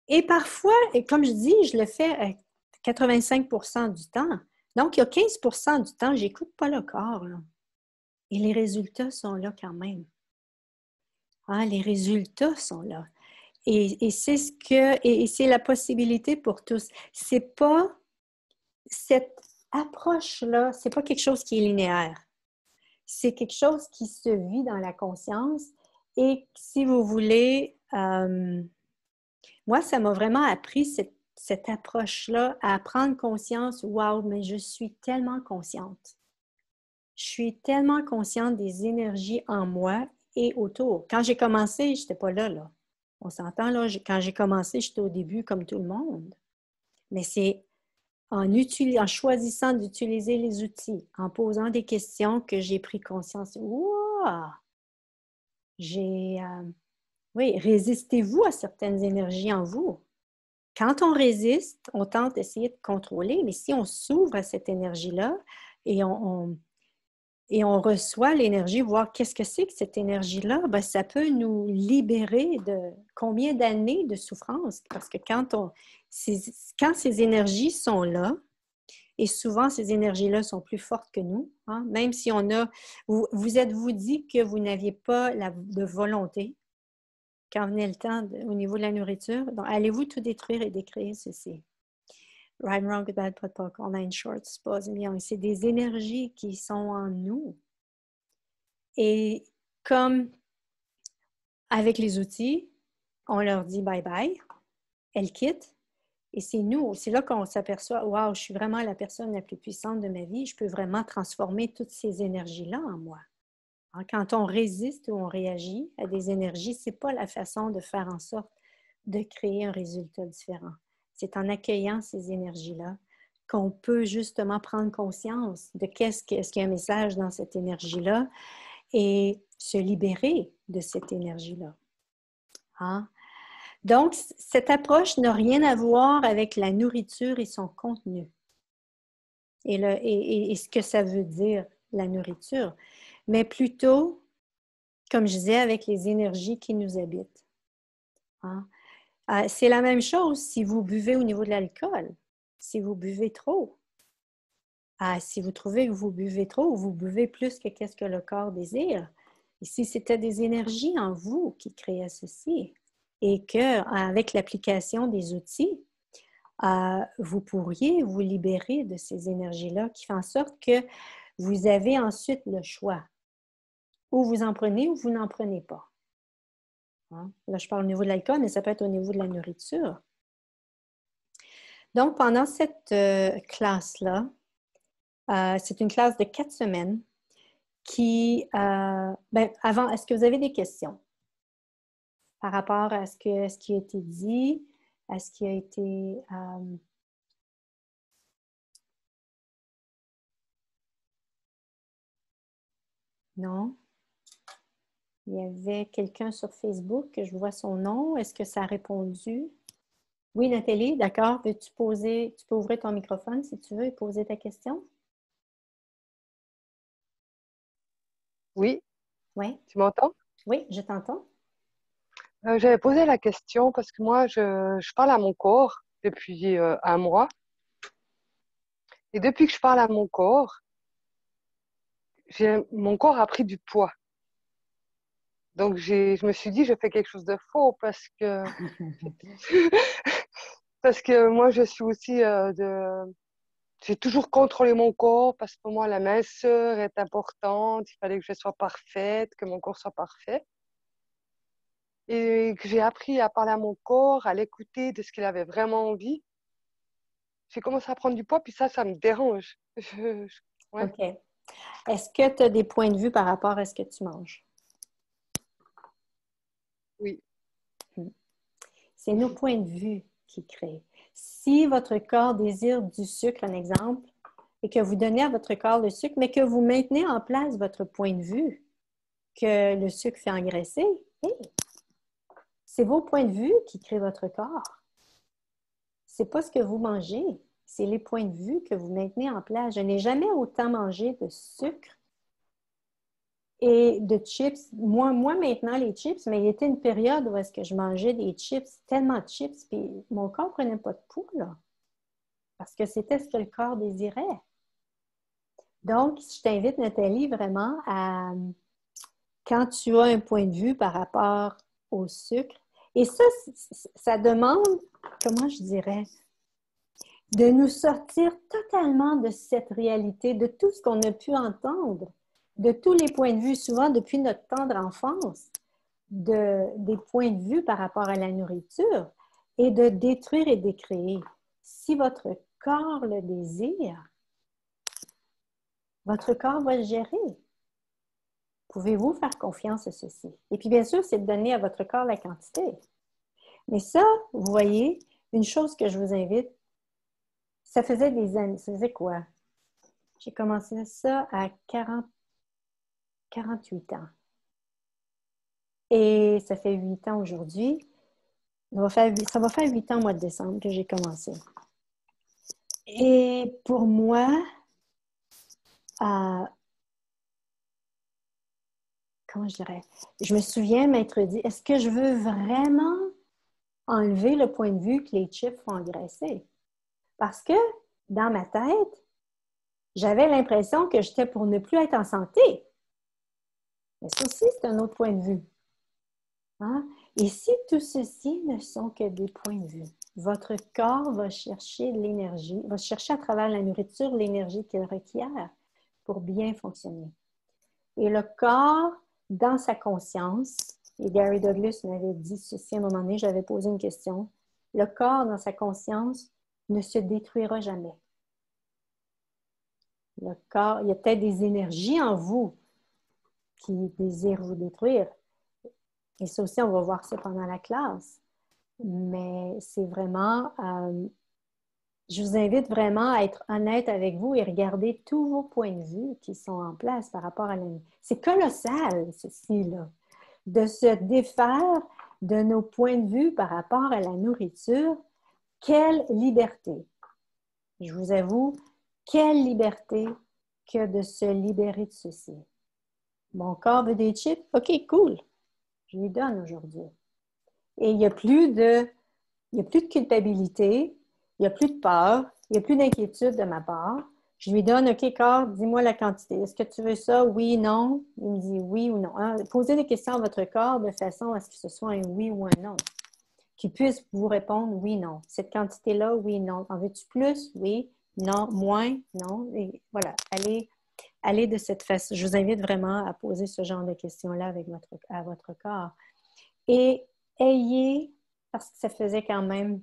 Et parfois, et comme je dis, je le fais 85% du temps. Donc, il y a 15% du temps, je n'écoute pas le corps. Là. Et les résultats sont là quand même. Les résultats sont là. Et c'est c'est la possibilité pour tous. C'est pas cette approche-là, c'est pas quelque chose qui est linéaire. C'est quelque chose qui se vit dans la conscience. Et si vous voulez, moi, ça m'a vraiment appris cette approche-là à prendre conscience. Wow, mais je suis tellement consciente. Je suis tellement consciente des énergies en moi et autour. Quand j'ai commencé, je n'étais pas là. On s'entend, là, quand j'ai commencé, j'étais au début comme tout le monde. Mais c'est en choisissant d'utiliser les outils, en posant des questions que j'ai pris conscience. Wow! Oui, résistez-vous à certaines énergies en vous. Quand on résiste, on tente d'essayer de contrôler, mais si on s'ouvre à cette énergie-là et on reçoit l'énergie, voir qu'est-ce que c'est que cette énergie-là, ben, ça peut nous libérer de combien d'années de souffrance. Parce que quand ces énergies sont là, et souvent ces énergies-là sont plus fortes que nous, même si vous êtes-vous dit que vous n'aviez pas de volonté, quand venait le temps au niveau de la nourriture, donc allez-vous tout détruire et décréer ceci? Right and wrong, good, bad, pot, poc, all nine shorts, pause, bien. C'est des énergies qui sont en nous. Et comme avec les outils, on leur dit bye-bye, elles quittent, et c'est là qu'on s'aperçoit, wow, je suis vraiment la personne la plus puissante de ma vie, je peux vraiment transformer toutes ces énergies-là en moi. Quand on résiste ou on réagit à des énergies, ce n'est pas la façon de faire en sorte de créer un résultat différent. C'est en accueillant ces énergies-là qu'on peut justement prendre conscience de est-ce qu'il y a un message dans cette énergie-là et se libérer de cette énergie-là. Donc, cette approche n'a rien à voir avec la nourriture et son contenu et ce que ça veut dire, la nourriture, mais plutôt, comme je disais, avec les énergies qui nous habitent. C'est la même chose si vous buvez au niveau de l'alcool, si vous buvez trop. Si vous trouvez que vous buvez trop ou vous buvez plus que qu'est-ce que le corps désire, et si c'était des énergies en vous qui créaient ceci, et qu'avec l'application des outils, vous pourriez vous libérer de ces énergies-là qui font en sorte que vous avez ensuite le choix. Ou vous en prenez ou vous n'en prenez pas. Là, je parle au niveau de l'alcool, mais ça peut être au niveau de la nourriture. Donc, pendant cette classe-là, c'est une classe de 4 semaines qui, avant, est-ce que vous avez des questions par rapport à ce qui a été dit, à ce qui a été... non? Il y avait quelqu'un sur Facebook, que je vois son nom. Est-ce que ça a répondu? Oui, Nathalie, d'accord. Veux-tu poser, tu peux ouvrir ton microphone si tu veux et poser ta question? Oui, Oui, tu m'entends? oui, je t'entends. J'avais posé la question parce que moi, je parle à mon corps depuis un mois. Et depuis que je parle à mon corps, mon corps a pris du poids. Donc, je me suis dit, je fais quelque chose de faux parce que moi, je suis aussi j'ai toujours contrôlé mon corps parce que pour moi, la minceur est importante. Il fallait que je sois parfaite, que mon corps soit parfait. Et que j'ai appris à parler à mon corps, à l'écouter de ce qu'il avait vraiment envie. J'ai commencé à prendre du poids, puis ça me dérange. Ouais, OK. Est-ce que tu as des points de vue par rapport à ce que tu manges? oui, C'est nos points de vue qui créent. Si votre corps désire du sucre, un exemple, et que vous donnez à votre corps le sucre, mais que vous maintenez en place votre point de vue, que le sucre fait engraisser, hey, c'est vos points de vue qui créent votre corps. C'est pas ce que vous mangez, c'est les points de vue que vous maintenez en place. Je n'ai jamais autant mangé de sucre et de chips. Moi maintenant, les chips, mais il y était une période où est-ce que je mangeais des chips, tellement de chips, puis mon corps ne prenait pas de poids, là, parce que c'était ce que le corps désirait. Donc, je t'invite, Nathalie, vraiment à, quand tu as un point de vue par rapport au sucre, et ça demande, comment je dirais, de nous sortir totalement de cette réalité, de tout ce qu'on a pu entendre, de tous les points de vue, souvent depuis notre tendre enfance, des points de vue par rapport à la nourriture, et de détruire et décréer. Si votre corps le désire, votre corps va le gérer. Pouvez-vous faire confiance à ceci? Et puis, bien sûr, c'est de donner à votre corps la quantité. Mais ça, vous voyez, une chose que je vous invite, ça faisait des années, ça faisait quoi? J'ai commencé ça à 48 ans. Et ça fait 8 ans aujourd'hui. Ça va faire 8 ans au mois de décembre que j'ai commencé. Et pour moi, euh, comment je dirais, je me souviens m'être dit, est-ce que je veux vraiment enlever le point de vue que les chips font engraisser? Parce que dans ma tête, j'avais l'impression que j'étais pour ne plus être en santé. Mais ça aussi, c'est un autre point de vue. Hein? Et si tout ceci ne sont que des points de vue, votre corps va chercher de l'énergie, va chercher à travers la nourriture l'énergie qu'il requiert pour bien fonctionner. Et le corps, dans sa conscience, et Gary Douglas m'avait dit ceci à un moment donné, j'avais posé une question, le corps, dans sa conscience, ne se détruira jamais. Le corps, il y a peut-être des énergies en vous qui désirent vous détruire. Et ça aussi, on va voir ça pendant la classe. Mais c'est vraiment, je vous invite vraiment à être honnête avec vous et regarder tous vos points de vue qui sont en place par rapport à la... C'est colossal, ceci-là, de se défaire de nos points de vue par rapport à la nourriture. Quelle liberté! Je vous avoue, quelle liberté que de se libérer de ceci. Mon corps veut des chips? OK, cool. Je lui donne aujourd'hui. Et il n'y a plus de culpabilité, il n'y a plus de peur, il n'y a plus d'inquiétude de ma part. Je lui donne, OK, corps, dis-moi la quantité. Est-ce que tu veux ça? Oui, non? Il me dit oui ou non. Hein? Posez des questions à votre corps de façon à ce que ce soit un oui ou un non. Qu'il puisse vous répondre oui, non. Cette quantité-là, oui, non. En veux-tu plus? Oui, non, moins, non. Et voilà, allez de cette façon. Je vous invite vraiment à poser ce genre de questions-là à votre corps. Et ayez, parce que ça faisait quand même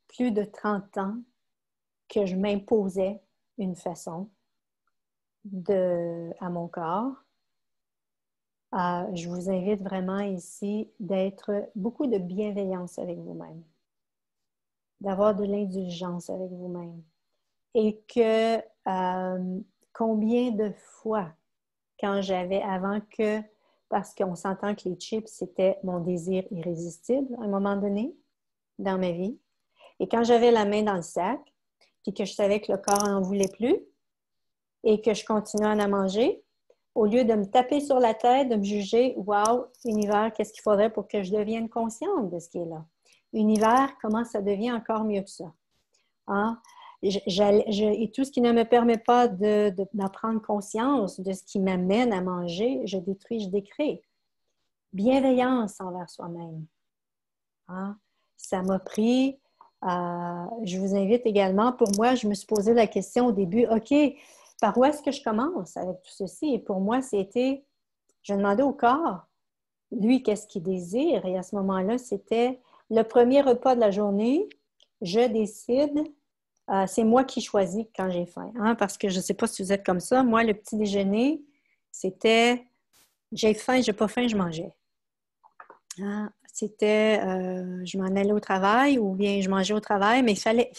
plus de 30 ans que je m'imposais une façon à mon corps. Je vous invite vraiment ici d'être beaucoup de bienveillance avec vous-même, d'avoir de l'indulgence avec vous-même. Et que combien de fois, quand j'avais avant que, parce qu'on s'entend que les chips, c'était mon désir irrésistible à un moment donné dans ma vie, et quand j'avais la main dans le sac, puis que je savais que le corps n'en voulait plus, et que je continuais à en manger, au lieu de me taper sur la tête, de me juger, wow, univers, qu'est-ce qu'il faudrait pour que je devienne consciente de ce qui est là? Univers, comment ça devient encore mieux que ça? Hein? Et tout ce qui ne me permet pas d'en prendre conscience de ce qui m'amène à manger, je détruis, je décrée. Bienveillance envers soi-même. Hein? Ça m'a pris, je vous invite également, pour moi, je me suis posé la question au début, OK, par où est-ce que je commence avec tout ceci? Et pour moi, c'était, je demandais au corps, lui, qu'est-ce qu'il désire? Et à ce moment-là, c'était le premier repas de la journée, je décide, c'est moi qui choisis quand j'ai faim. Hein? Parce que je ne sais pas si vous êtes comme ça, moi, le petit déjeuner, c'était, j'ai faim, j'ai pas faim, je mangeais. Hein? C'était, je m'en allais au travail ou bien je mangeais au travail, mais il fallait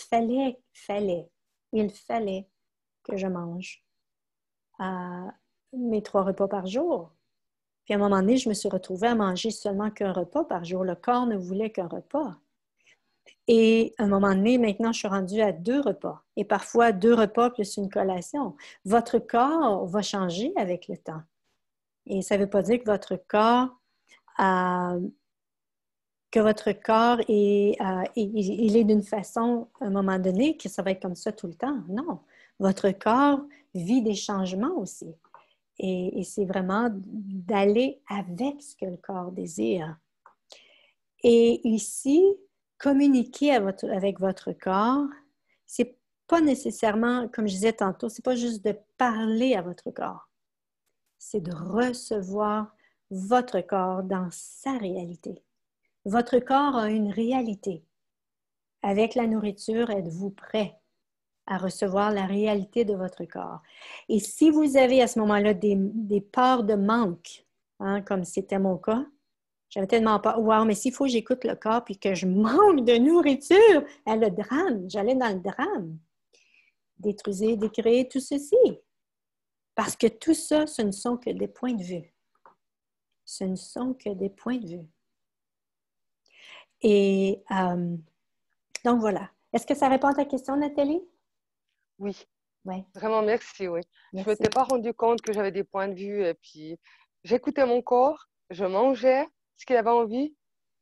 que je mange mes 3 repas par jour. Puis à un moment donné, je me suis retrouvée à manger seulement qu'un repas par jour. Le corps ne voulait qu'un repas. Et à un moment donné, maintenant, je suis rendue à 2 repas. Et parfois, 2 repas plus une collation. Votre corps va changer avec le temps. Et ça ne veut pas dire que votre corps il est d'une façon, à un moment donné, que ça va être comme ça tout le temps. Non. Votre corps vit des changements aussi. Et c'est vraiment d'aller avec ce que le corps désire. Et ici, communiquer avec votre corps, c'est pas nécessairement, comme je disais tantôt, c'est pas juste de parler à votre corps. C'est de recevoir votre corps dans sa réalité. Votre corps a une réalité. Avec la nourriture, êtes-vous prêt à recevoir la réalité de votre corps? Et si vous avez à ce moment-là des parts de manque, hein, comme c'était mon cas, j'avais tellement peur. Wow, mais s'il faut que j'écoute le corps puis que je manque de nourriture, le drame, j'allais dans le drame. Détruisez, décréer tout ceci. Parce que tout ça, ce ne sont que des points de vue. Ce ne sont que des points de vue. Et donc voilà. Est-ce que ça répond à ta question, Nathalie? Oui, Oui. vraiment merci, oui. Je ne Merci. m'étais pas rendu compte que j'avais des points de vue et puis j'écoutais mon corps, je mangeais ce qu'il avait envie,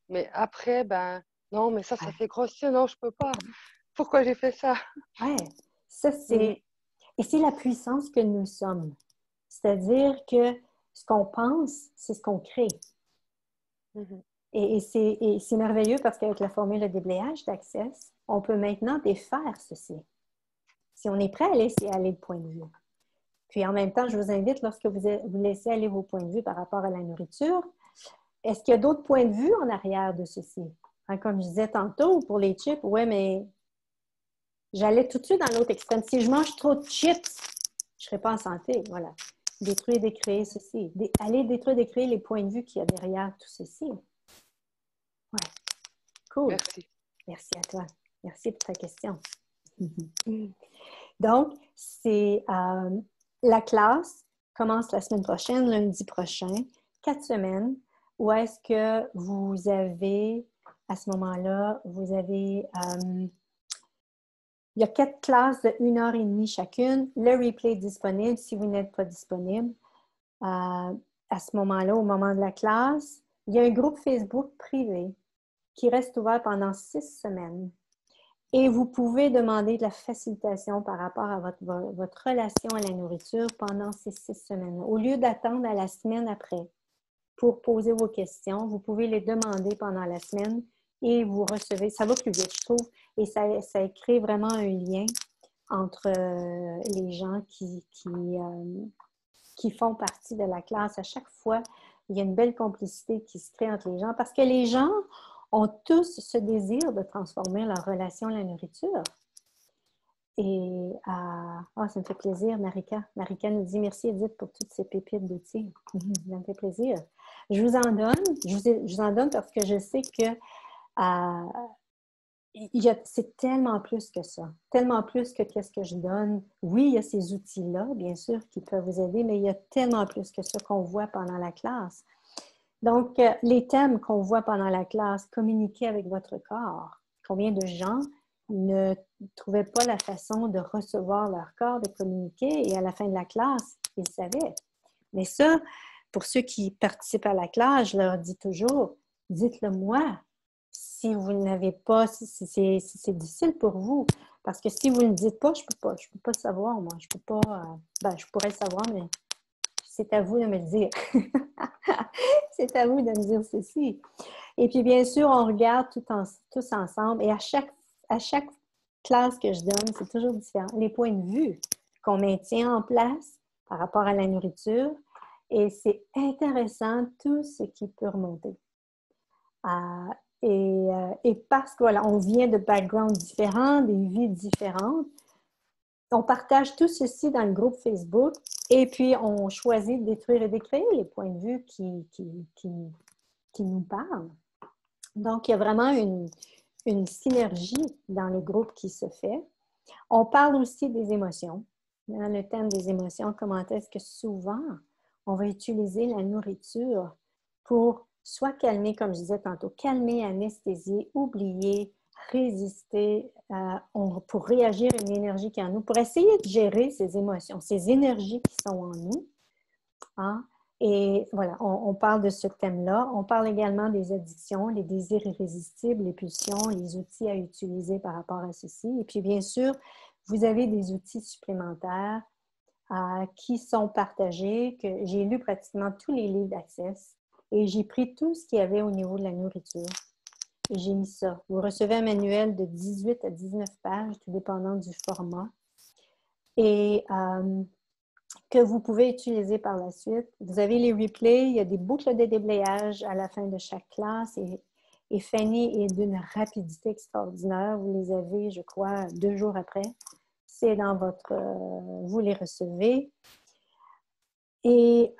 mais après, ben non, mais ça Ouais. fait grossir, non, je peux pas. Pourquoi j'ai fait ça? Ouais. Ça, Mhm, c'est... Et c'est la puissance que nous sommes. C'est-à-dire que ce qu'on pense, c'est ce qu'on crée. mhm. Et c'est merveilleux parce qu'avec la formule de déblayage d'Access, on peut maintenant défaire ceci. Si on est prêt à laisser aller le point de vue. Puis en même temps, je vous invite, lorsque vous laissez aller vos points de vue par rapport à la nourriture, est-ce qu'il y a d'autres points de vue en arrière de ceci? Hein, comme je disais tantôt, pour les chips, ouais, mais j'allais tout de suite dans l'autre extrême. Si je mange trop de chips, je ne serai pas en santé. Voilà. Détruire, décréer ceci. Aller détruire, décréer les points de vue qu'il y a derrière tout ceci. Ouais. Cool. Merci. Merci à toi. Merci pour ta question. Donc, c'est la classe commence la semaine prochaine, lundi prochain, 4 semaines, où est-ce que vous avez, à ce moment-là, il y a 4 classes de 1h30 chacune. Le replay est disponible si vous n'êtes pas disponible. À ce moment-là, au moment de la classe, il y a un groupe Facebook privé qui reste ouvert pendant 6 semaines. Et vous pouvez demander de la facilitation par rapport à votre relation à la nourriture pendant ces 6 semaines. Au lieu d'attendre à la semaine après pour poser vos questions, vous pouvez les demander pendant la semaine et vous recevez. Ça va plus vite, je trouve, et ça crée vraiment un lien entre les gens qui font partie de la classe. À chaque fois, il y a une belle complicité qui se crée entre les gens parce que les gens ont tous ce désir de transformer leur relation à la nourriture. Et ça me fait plaisir, Marika. Marika nous dit merci Edith pour toutes ces pépites d'outils. Ça me fait plaisir. Je vous en donne. Je vous en donne parce que je sais que c'est tellement plus que ça. Tellement plus que qu'est-ce que je donne. Oui, il y a ces outils-là, bien sûr, qui peuvent vous aider, mais il y a tellement plus que ça qu'on voit pendant la classe. Donc, les thèmes qu'on voit pendant la classe, communiquer avec votre corps. Combien de gens ne trouvaient pas la façon de recevoir leur corps, de communiquer, et à la fin de la classe, ils savaient. Mais ça, pour ceux qui participent à la classe, je leur dis toujours, dites-le moi. Si vous n'avez pas, si c'est difficile pour vous, parce que si vous ne le dites pas, je peux pas savoir, moi. Je peux pas, je pourrais le savoir, mais c'est à vous de me le dire. C'est à vous de me dire ceci. Et puis, bien sûr, on regarde tous ensemble. Et à chaque classe que je donne, c'est toujours différent. Les points de vue qu'on maintient en place par rapport à la nourriture. Et c'est intéressant tout ce qui peut remonter. Et parce que, voilà, on vient de backgrounds différents, des vies différentes, on partage tout ceci dans le groupe Facebook et puis on choisit de détruire et d'écrire les points de vue qui nous parlent. Donc, il y a vraiment une synergie dans le groupe qui se fait. On parle aussi des émotions. Dans le thème des émotions, comment est-ce que souvent on va utiliser la nourriture pour soit calmer, comme je disais tantôt, calmer, anesthésier, oublier, résister, pour réagir à une énergie qui est en nous, pour essayer de gérer ces émotions, ces énergies qui sont en nous. Hein? Et voilà, on parle de ce thème-là. On parle également des addictions, les désirs irrésistibles, les pulsions, les outils à utiliser par rapport à ceci. Et puis, bien sûr, vous avez des outils supplémentaires qui sont partagés, que j'ai lu pratiquement tous les livres d'Access et j'ai pris tout ce qu'il y avait au niveau de la nourriture et j'ai mis ça. Vous recevez un manuel de 18 à 19 pages, tout dépendant du format. Et que vous pouvez utiliser par la suite. Vous avez les replays, il y a des boucles de déblayage à la fin de chaque classe et Fanny est d'une rapidité extraordinaire. Vous les avez, je crois, 2 jours après. C'est dans votre... vous les recevez. Et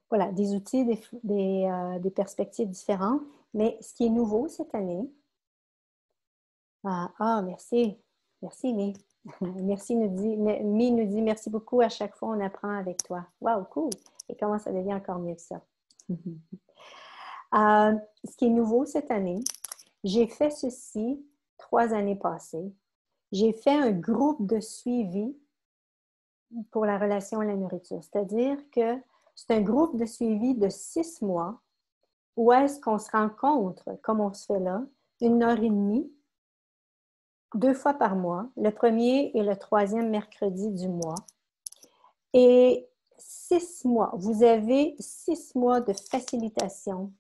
voilà, des outils, des perspectives différentes. Mais ce qui est nouveau cette année... merci. Merci, Mi. Merci, Mi nous dit merci beaucoup. À chaque fois, on apprend avec toi. Wow, cool. Et comment ça devient encore mieux que ça? Ce qui est nouveau cette année, j'ai fait ceci 3 années passées. J'ai fait un groupe de suivi pour la relation à la nourriture. C'est-à-dire que c'est un groupe de suivi de 6 mois où est-ce qu'on se rencontre, comme on se fait là, 1h30, 2 fois par mois, le premier et le 3e mercredi du mois. Et 6 mois, vous avez 6 mois de facilitation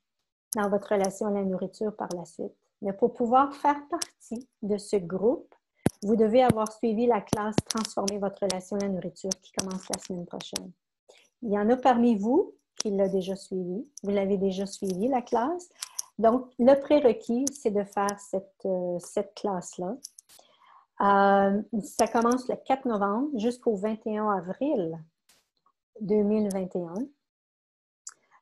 dans votre relation à la nourriture par la suite. Mais pour pouvoir faire partie de ce groupe, vous devez avoir suivi la classe Transformer votre relation à la nourriture qui commence la semaine prochaine. Il y en a parmi vous qui l'ont déjà suivi. Vous l'avez déjà suivi, la classe. Donc, le prérequis, c'est de faire cette classe-là. Ça commence le 4 novembre jusqu'au 21 avril 2021.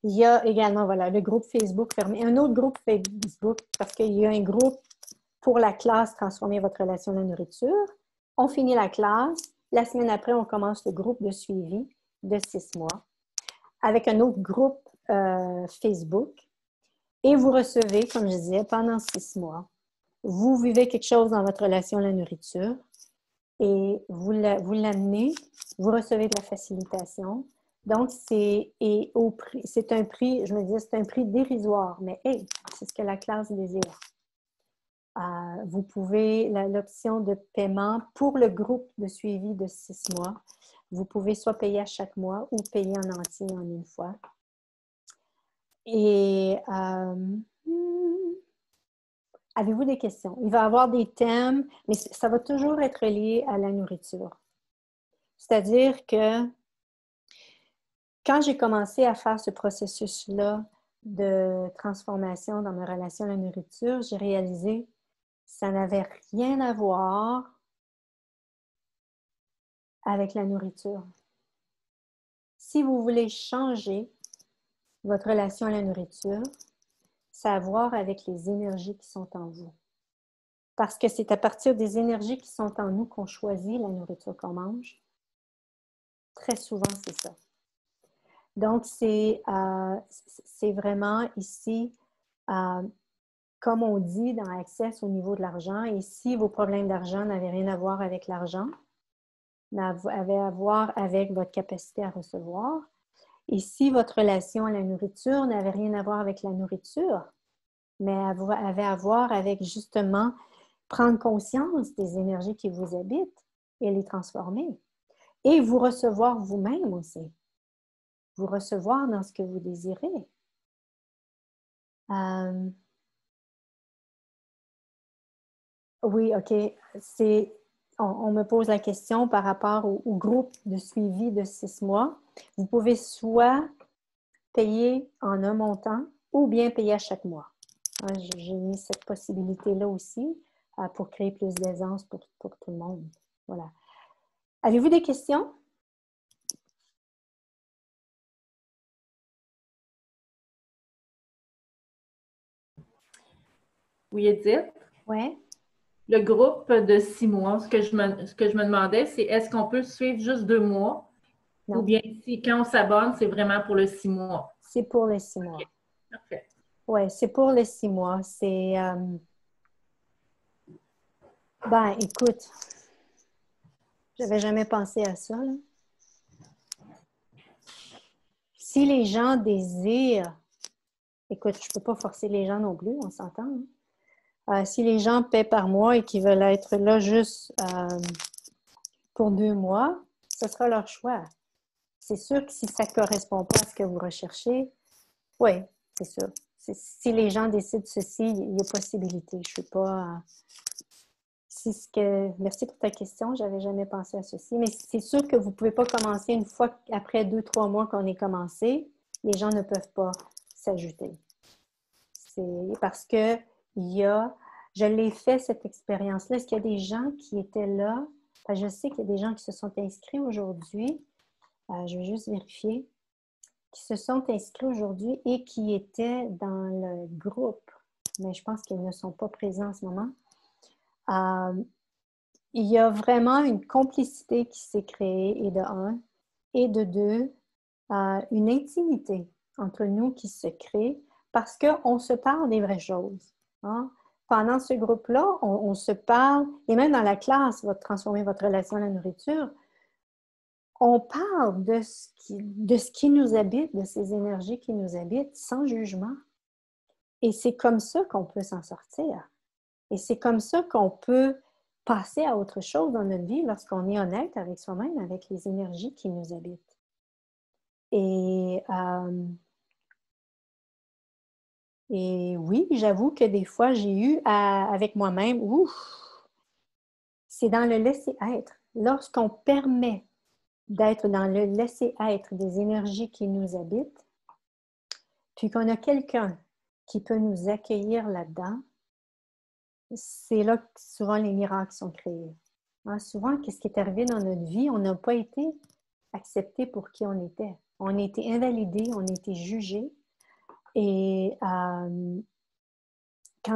Il y a également, voilà, le groupe Facebook fermé. Un autre groupe Facebook, parce qu'il y a un groupe pour la classe Transformer votre relation à la nourriture. On finit la classe. La semaine après, on commence le groupe de suivi de 6 mois avec un autre groupe Facebook. Et vous recevez, comme je disais, pendant 6 mois, vous vivez quelque chose dans votre relation à la nourriture et vous l'amenez, vous recevez de la facilitation. Donc, c'est un prix, je me disais, c'est un prix dérisoire, mais hey, c'est ce que la classe désire. Vous pouvez, l'option de paiement pour le groupe de suivi de 6 mois, vous pouvez soit payer à chaque mois ou payer en entier en une fois. Et avez-vous des questions? Il va y avoir des thèmes, mais ça va toujours être lié à la nourriture. C'est-à-dire que quand j'ai commencé à faire ce processus-là de transformation dans ma relation à la nourriture, j'ai réalisé que ça n'avait rien à voir avec la nourriture. Si vous voulez changer votre relation à la nourriture, ça a à voir avec les énergies qui sont en vous. Parce que c'est à partir des énergies qui sont en nous qu'on choisit la nourriture qu'on mange. Très souvent, c'est ça. Donc, c'est vraiment ici, comme on dit dans Access au niveau de l'argent, et si vos problèmes d'argent n'avaient rien à voir avec l'argent, avaient à voir avec votre capacité à recevoir, et si votre relation à la nourriture n'avait rien à voir avec la nourriture, mais avait à voir avec justement prendre conscience des énergies qui vous habitent et les transformer. Et vous recevoir vous-même aussi. Vous recevoir dans ce que vous désirez. Oui, OK. On me pose la question par rapport au groupe de suivi de 6 mois. Vous pouvez soit payer en un montant ou bien payer à chaque mois. J'ai mis cette possibilité-là aussi pour créer plus d'aisance pour tout le monde. Voilà. Avez-vous des questions? Oui, Edith. Oui. Le groupe de 6 mois, ce que je me demandais, c'est est-ce qu'on peut suivre juste 2 mois? Non. Ou bien si quand on s'abonne, c'est vraiment pour le 6 mois? C'est pour les 6 mois. Okay. Parfait. Oui, c'est pour les 6 mois. Ben, écoute, j'avais jamais pensé à ça, là. Si les gens désirent, écoute, je ne peux pas forcer les gens non plus, on s'entend, hein? Si les gens paient par mois et qu'ils veulent être là juste pour 2 mois, ce sera leur choix. C'est sûr que si ça ne correspond pas à ce que vous recherchez, oui, c'est sûr. Si les gens décident ceci, il y a possibilité. Je ne suis pas... Merci pour ta question, je n'avais jamais pensé à ceci, mais c'est sûr que vous ne pouvez pas commencer une fois après 2-3 mois qu'on est commencé, les gens ne peuvent pas s'ajouter. C'est parce que je l'ai fait cette expérience-là. Est-ce qu'il y a des gens qui étaient là? Je sais qu'il y a des gens qui se sont inscrits aujourd'hui. Je vais juste vérifier. Qui se sont inscrits aujourd'hui et qui étaient dans le groupe, mais je pense qu'ils ne sont pas présents en ce moment. Il y a vraiment une complicité qui s'est créée, et de un, et de deux, une intimité entre nous qui se crée parce qu'on se parle des vraies choses. Hein? Pendant ce groupe-là, on se parle, et même dans la classe, va transformer votre relation à la nourriture, on parle de ce qui nous habite, de ces énergies qui nous habitent, sans jugement. Et c'est comme ça qu'on peut s'en sortir. Et c'est comme ça qu'on peut passer à autre chose dans notre vie lorsqu'on est honnête avec soi-même, avec les énergies qui nous habitent. Et oui, j'avoue que des fois, j'ai eu avec moi-même, c'est dans le laisser-être. Lorsqu'on permet d'être dans le laisser-être des énergies qui nous habitent, puis qu'on a quelqu'un qui peut nous accueillir là-dedans, c'est là que souvent les miracles sont créés. Hein, souvent, qu'est-ce qui est arrivé dans notre vie? On n'a pas été accepté pour qui on était. On a été invalidé, on a été jugé. Et quand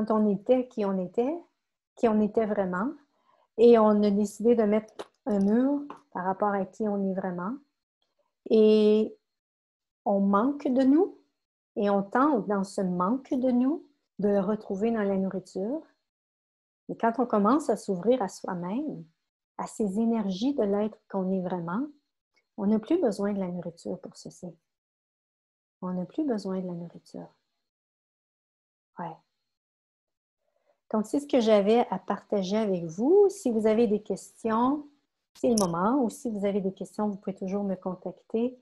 on était qui on était vraiment, et on a décidé de mettre un mur par rapport à qui on est vraiment, et on manque de nous, et on tente dans ce manque de nous de le retrouver dans la nourriture. Et quand on commence à s'ouvrir à soi-même, à ces énergies de l'être qu'on est vraiment, on n'a plus besoin de la nourriture pour ceci. On n'a plus besoin de la nourriture. Ouais. Donc, c'est ce que j'avais à partager avec vous. Si vous avez des questions, c'est le moment. Ou si vous avez des questions, vous pouvez toujours me contacter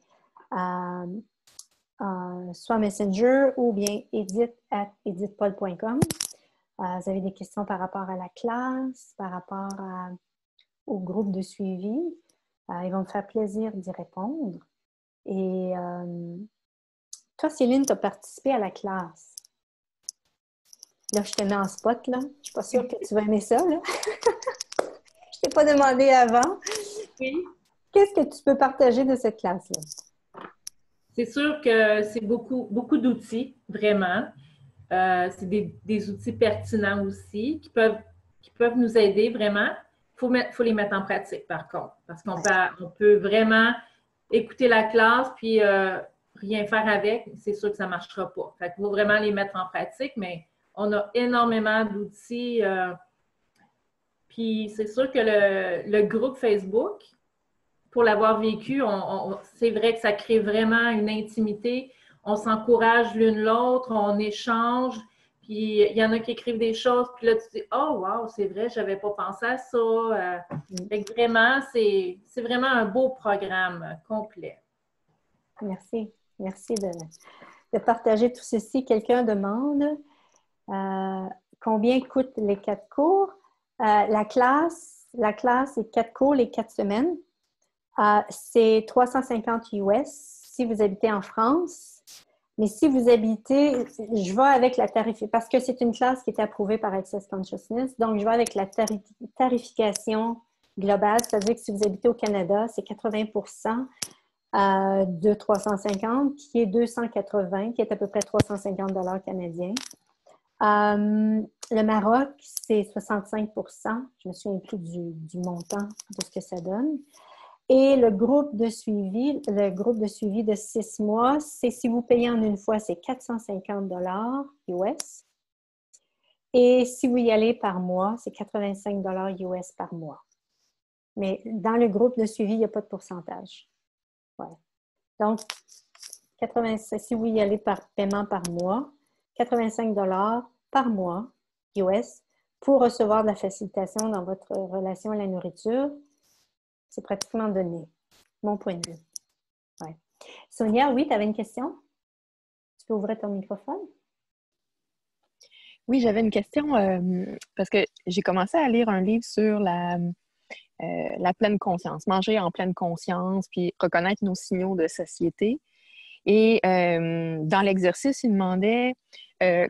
soit Messenger ou bien edith@edithpaul.com. Vous avez des questions par rapport à la classe, par rapport au groupe de suivi. Ils vont me faire plaisir d'y répondre. Et Toi, Céline, tu as participé à la classe. Là, je te mets en spot, là. Je ne suis pas sûre que tu vas aimer ça, là. Je t'ai pas demandé avant. Oui. Qu'est-ce que tu peux partager de cette classe-là? C'est sûr que c'est beaucoup, beaucoup d'outils, vraiment. C'est des outils pertinents aussi qui peuvent nous aider vraiment. Faut les mettre en pratique, par contre, parce on peut vraiment écouter la classe puis rien faire avec. C'est sûr que ça ne marchera pas. Fait qu'il faut vraiment les mettre en pratique, mais on a énormément d'outils. Puis c'est sûr que le groupe Facebook, pour l'avoir vécu, c'est vrai que ça crée vraiment une intimité. On s'encourage l'une l'autre, on échange. Puis il y en a qui écrivent des choses, puis là, tu dis « Oh, wow, c'est vrai, je n'avais pas pensé à ça. Fait que vraiment, c'est vraiment un beau programme complet. Merci. Merci de partager tout ceci. Quelqu'un demande combien coûtent les 4 cours. La classe est 4 cours les 4 semaines. C'est 350 US si vous habitez en France. Mais si vous habitez, je vais avec la tarification, parce que c'est une classe qui est approuvée par Access Consciousness, donc je vais avec la tarification globale, c'est-à-dire que si vous habitez au Canada, c'est 80% de 350, qui est 280, qui est à peu près 350 $ canadiens. Le Maroc, c'est 65%. Je me souviens plus du montant de ce que ça donne. Et le groupe de suivi de 6 mois, c'est si vous payez en une fois, c'est 450 $ US. Et si vous y allez par mois, c'est 85 $ US par mois. Mais dans le groupe de suivi, il n'y a pas de pourcentage. Ouais. Donc, si vous y allez par paiement par mois, 85 $ par mois US pour recevoir de la facilitation dans votre relation à la nourriture. C'est pratiquement donné, mon point de vue. Ouais. Sonia, oui, tu avais une question? Tu peux ouvrir ton microphone? Oui, j'avais une question parce que j'ai commencé à lire un livre sur la pleine conscience, manger en pleine conscience, puis reconnaître nos signaux de satiété. Et dans l'exercice, il demandait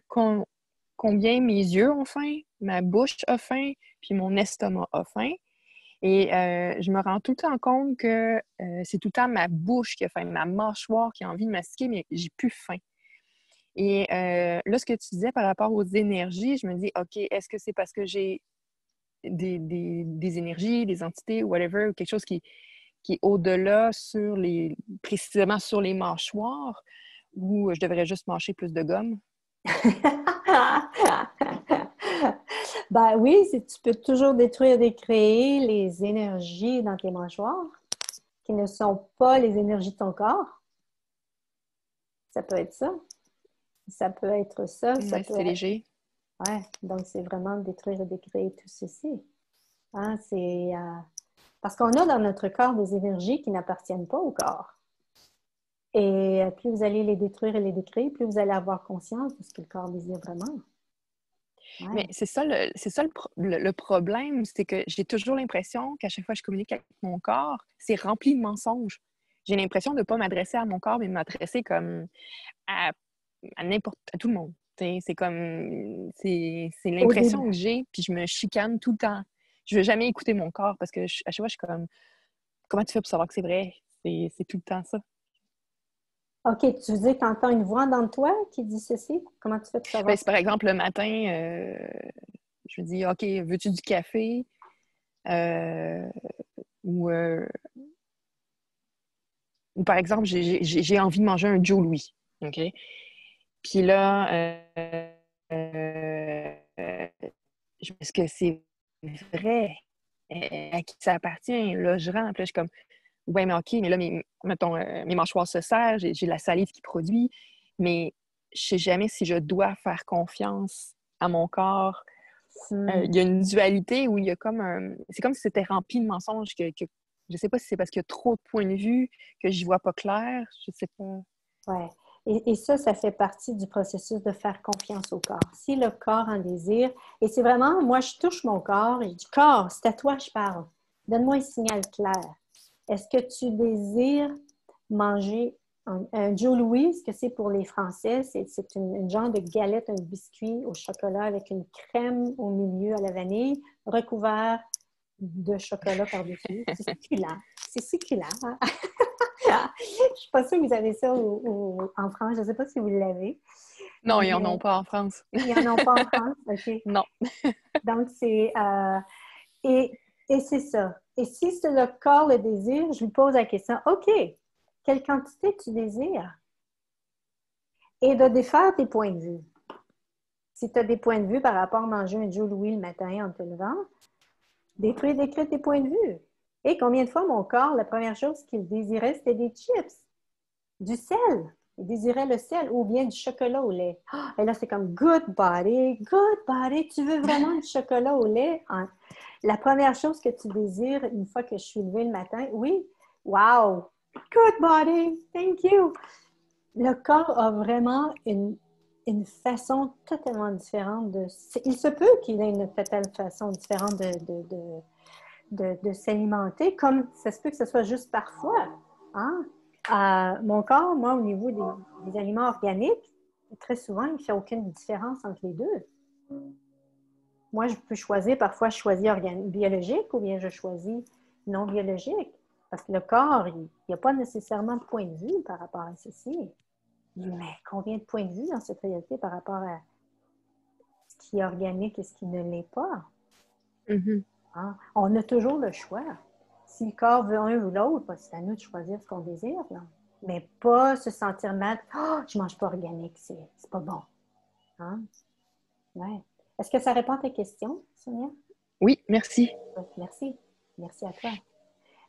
combien mes yeux ont faim, ma bouche a faim, puis mon estomac a faim. Et je me rends tout le temps compte que c'est tout le temps ma bouche qui a faim, ma mâchoire qui a envie de mastiquer, mais j'ai plus faim. Et là, ce que tu disais par rapport aux énergies, je me dis, OK, est-ce que c'est parce que j'ai des énergies, des entités, whatever, ou quelque chose qui est au-delà précisément sur les mâchoires, ou je devrais juste mâcher plus de gomme? Ben oui, tu peux toujours détruire et créer les énergies dans tes mâchoires qui ne sont pas les énergies de ton corps. Ça peut être ça. Ça peut être ça. Ouais, c'est léger. Oui, donc c'est vraiment détruire et décréer tout ceci. Hein, parce qu'on a dans notre corps des énergies qui n'appartiennent pas au corps. Et plus vous allez les détruire et les décréer, plus vous allez avoir conscience de ce que le corps désire vraiment. Ouais. Mais c'est ça le problème, c'est que j'ai toujours l'impression qu'à chaque fois que je communique avec mon corps, c'est rempli de mensonges. J'ai l'impression de ne pas m'adresser à mon corps, mais de m'adresser comme à tout le monde. C'est comme c'est l'impression que j'ai, puis je me chicane tout le temps. Je ne veux jamais écouter mon corps parce que à chaque fois, je suis comme comment tu fais pour savoir que c'est vrai? C'est tout le temps ça. OK, tu veux dire que tu entends une voix dans toi qui dit ceci? Comment tu fais pour savoir? Ben, par exemple, le matin, je me dis, OK, veux-tu du café? Ou par exemple, j'ai envie de manger un Joe Louis. OK? Puis là, est-ce que c'est vrai? À qui ça appartient? Là, je rentre, là, je suis comme, ouais, mais OK, mais là, mettons, mes mâchoires se serrent, j'ai la salive qui produit, mais je sais jamais si je dois faire confiance à mon corps. Il y a une dualité où il y a comme c'est comme si c'était rempli de mensonges que je sais pas si c'est parce qu'il y a trop de points de vue que j'y vois pas clair, je sais pas. Oui. Et ça fait partie du processus de faire confiance au corps. Si le corps en désire, et c'est vraiment, moi, je touche mon corps et je dis, corps, c'est à toi que je parle. Donne-moi un signal clair. Est-ce que tu désires manger Un Joe Louis, ce que c'est pour les Français, c'est une genre de galette, un biscuit au chocolat avec une crème au milieu à la vanille, recouvert de chocolat par-dessus. C'est succulent. C'est succulent. Je ne suis pas sûre que vous avez ça en France. Je ne sais pas si vous l'avez. Non, ils n'en ont pas en France. Ils n'en ont pas en France? OK. Non. Donc, c'est... et c'est ça. Et si le corps le désire, je lui pose la question, OK, quelle quantité tu désires? Et de défaire tes points de vue. Si tu as des points de vue par rapport à manger un Joe Louis le matin en te levant, décris tes points de vue. Et combien de fois mon corps, la première chose qu'il désirait, c'était des chips, du sel. Il désirait le sel ou bien du chocolat au lait. Et là, c'est comme good body, tu veux vraiment du chocolat au lait? La première chose que tu désires une fois que je suis levée le matin, oui, wow, good body, thank you. Le corps a vraiment une façon totalement différente de... Il se peut qu'il ait une telle façon différente de s'alimenter, comme ça se peut que ce soit juste parfois. Hein? Mon corps, moi, au niveau des aliments organiques, très souvent, il ne fait aucune différence entre les deux. Moi, je peux choisir, parfois, je choisis biologique ou bien je choisis non biologique. Parce que le corps, il n'y a pas nécessairement de point de vue par rapport à ceci. Mais combien de points de vue dans cette réalité par rapport à ce qui est organique et ce qui ne l'est pas? Mm-hmm. Hein? On a toujours le choix. Si le corps veut un ou l'autre, c'est à nous de choisir ce qu'on désire. Là. Mais pas se sentir mal. « Oh, je ne mange pas organique, c'est pas bon. Hein? » Ouais. Est-ce que ça répond à ta question, Sonia? Oui, merci. Merci. Merci à toi.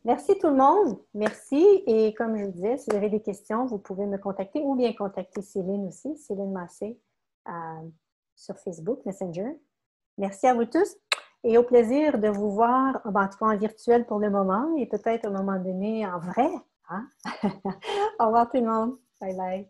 Merci tout le monde. Merci. Et comme je vous disais, si vous avez des questions, vous pouvez me contacter ou bien contacter Céline aussi, Céline Massé, sur Facebook, Messenger. Merci à vous tous et au plaisir de vous voir, en tout cas en virtuel pour le moment et peut-être à un moment donné en vrai. Hein? Au revoir tout le monde. Bye bye.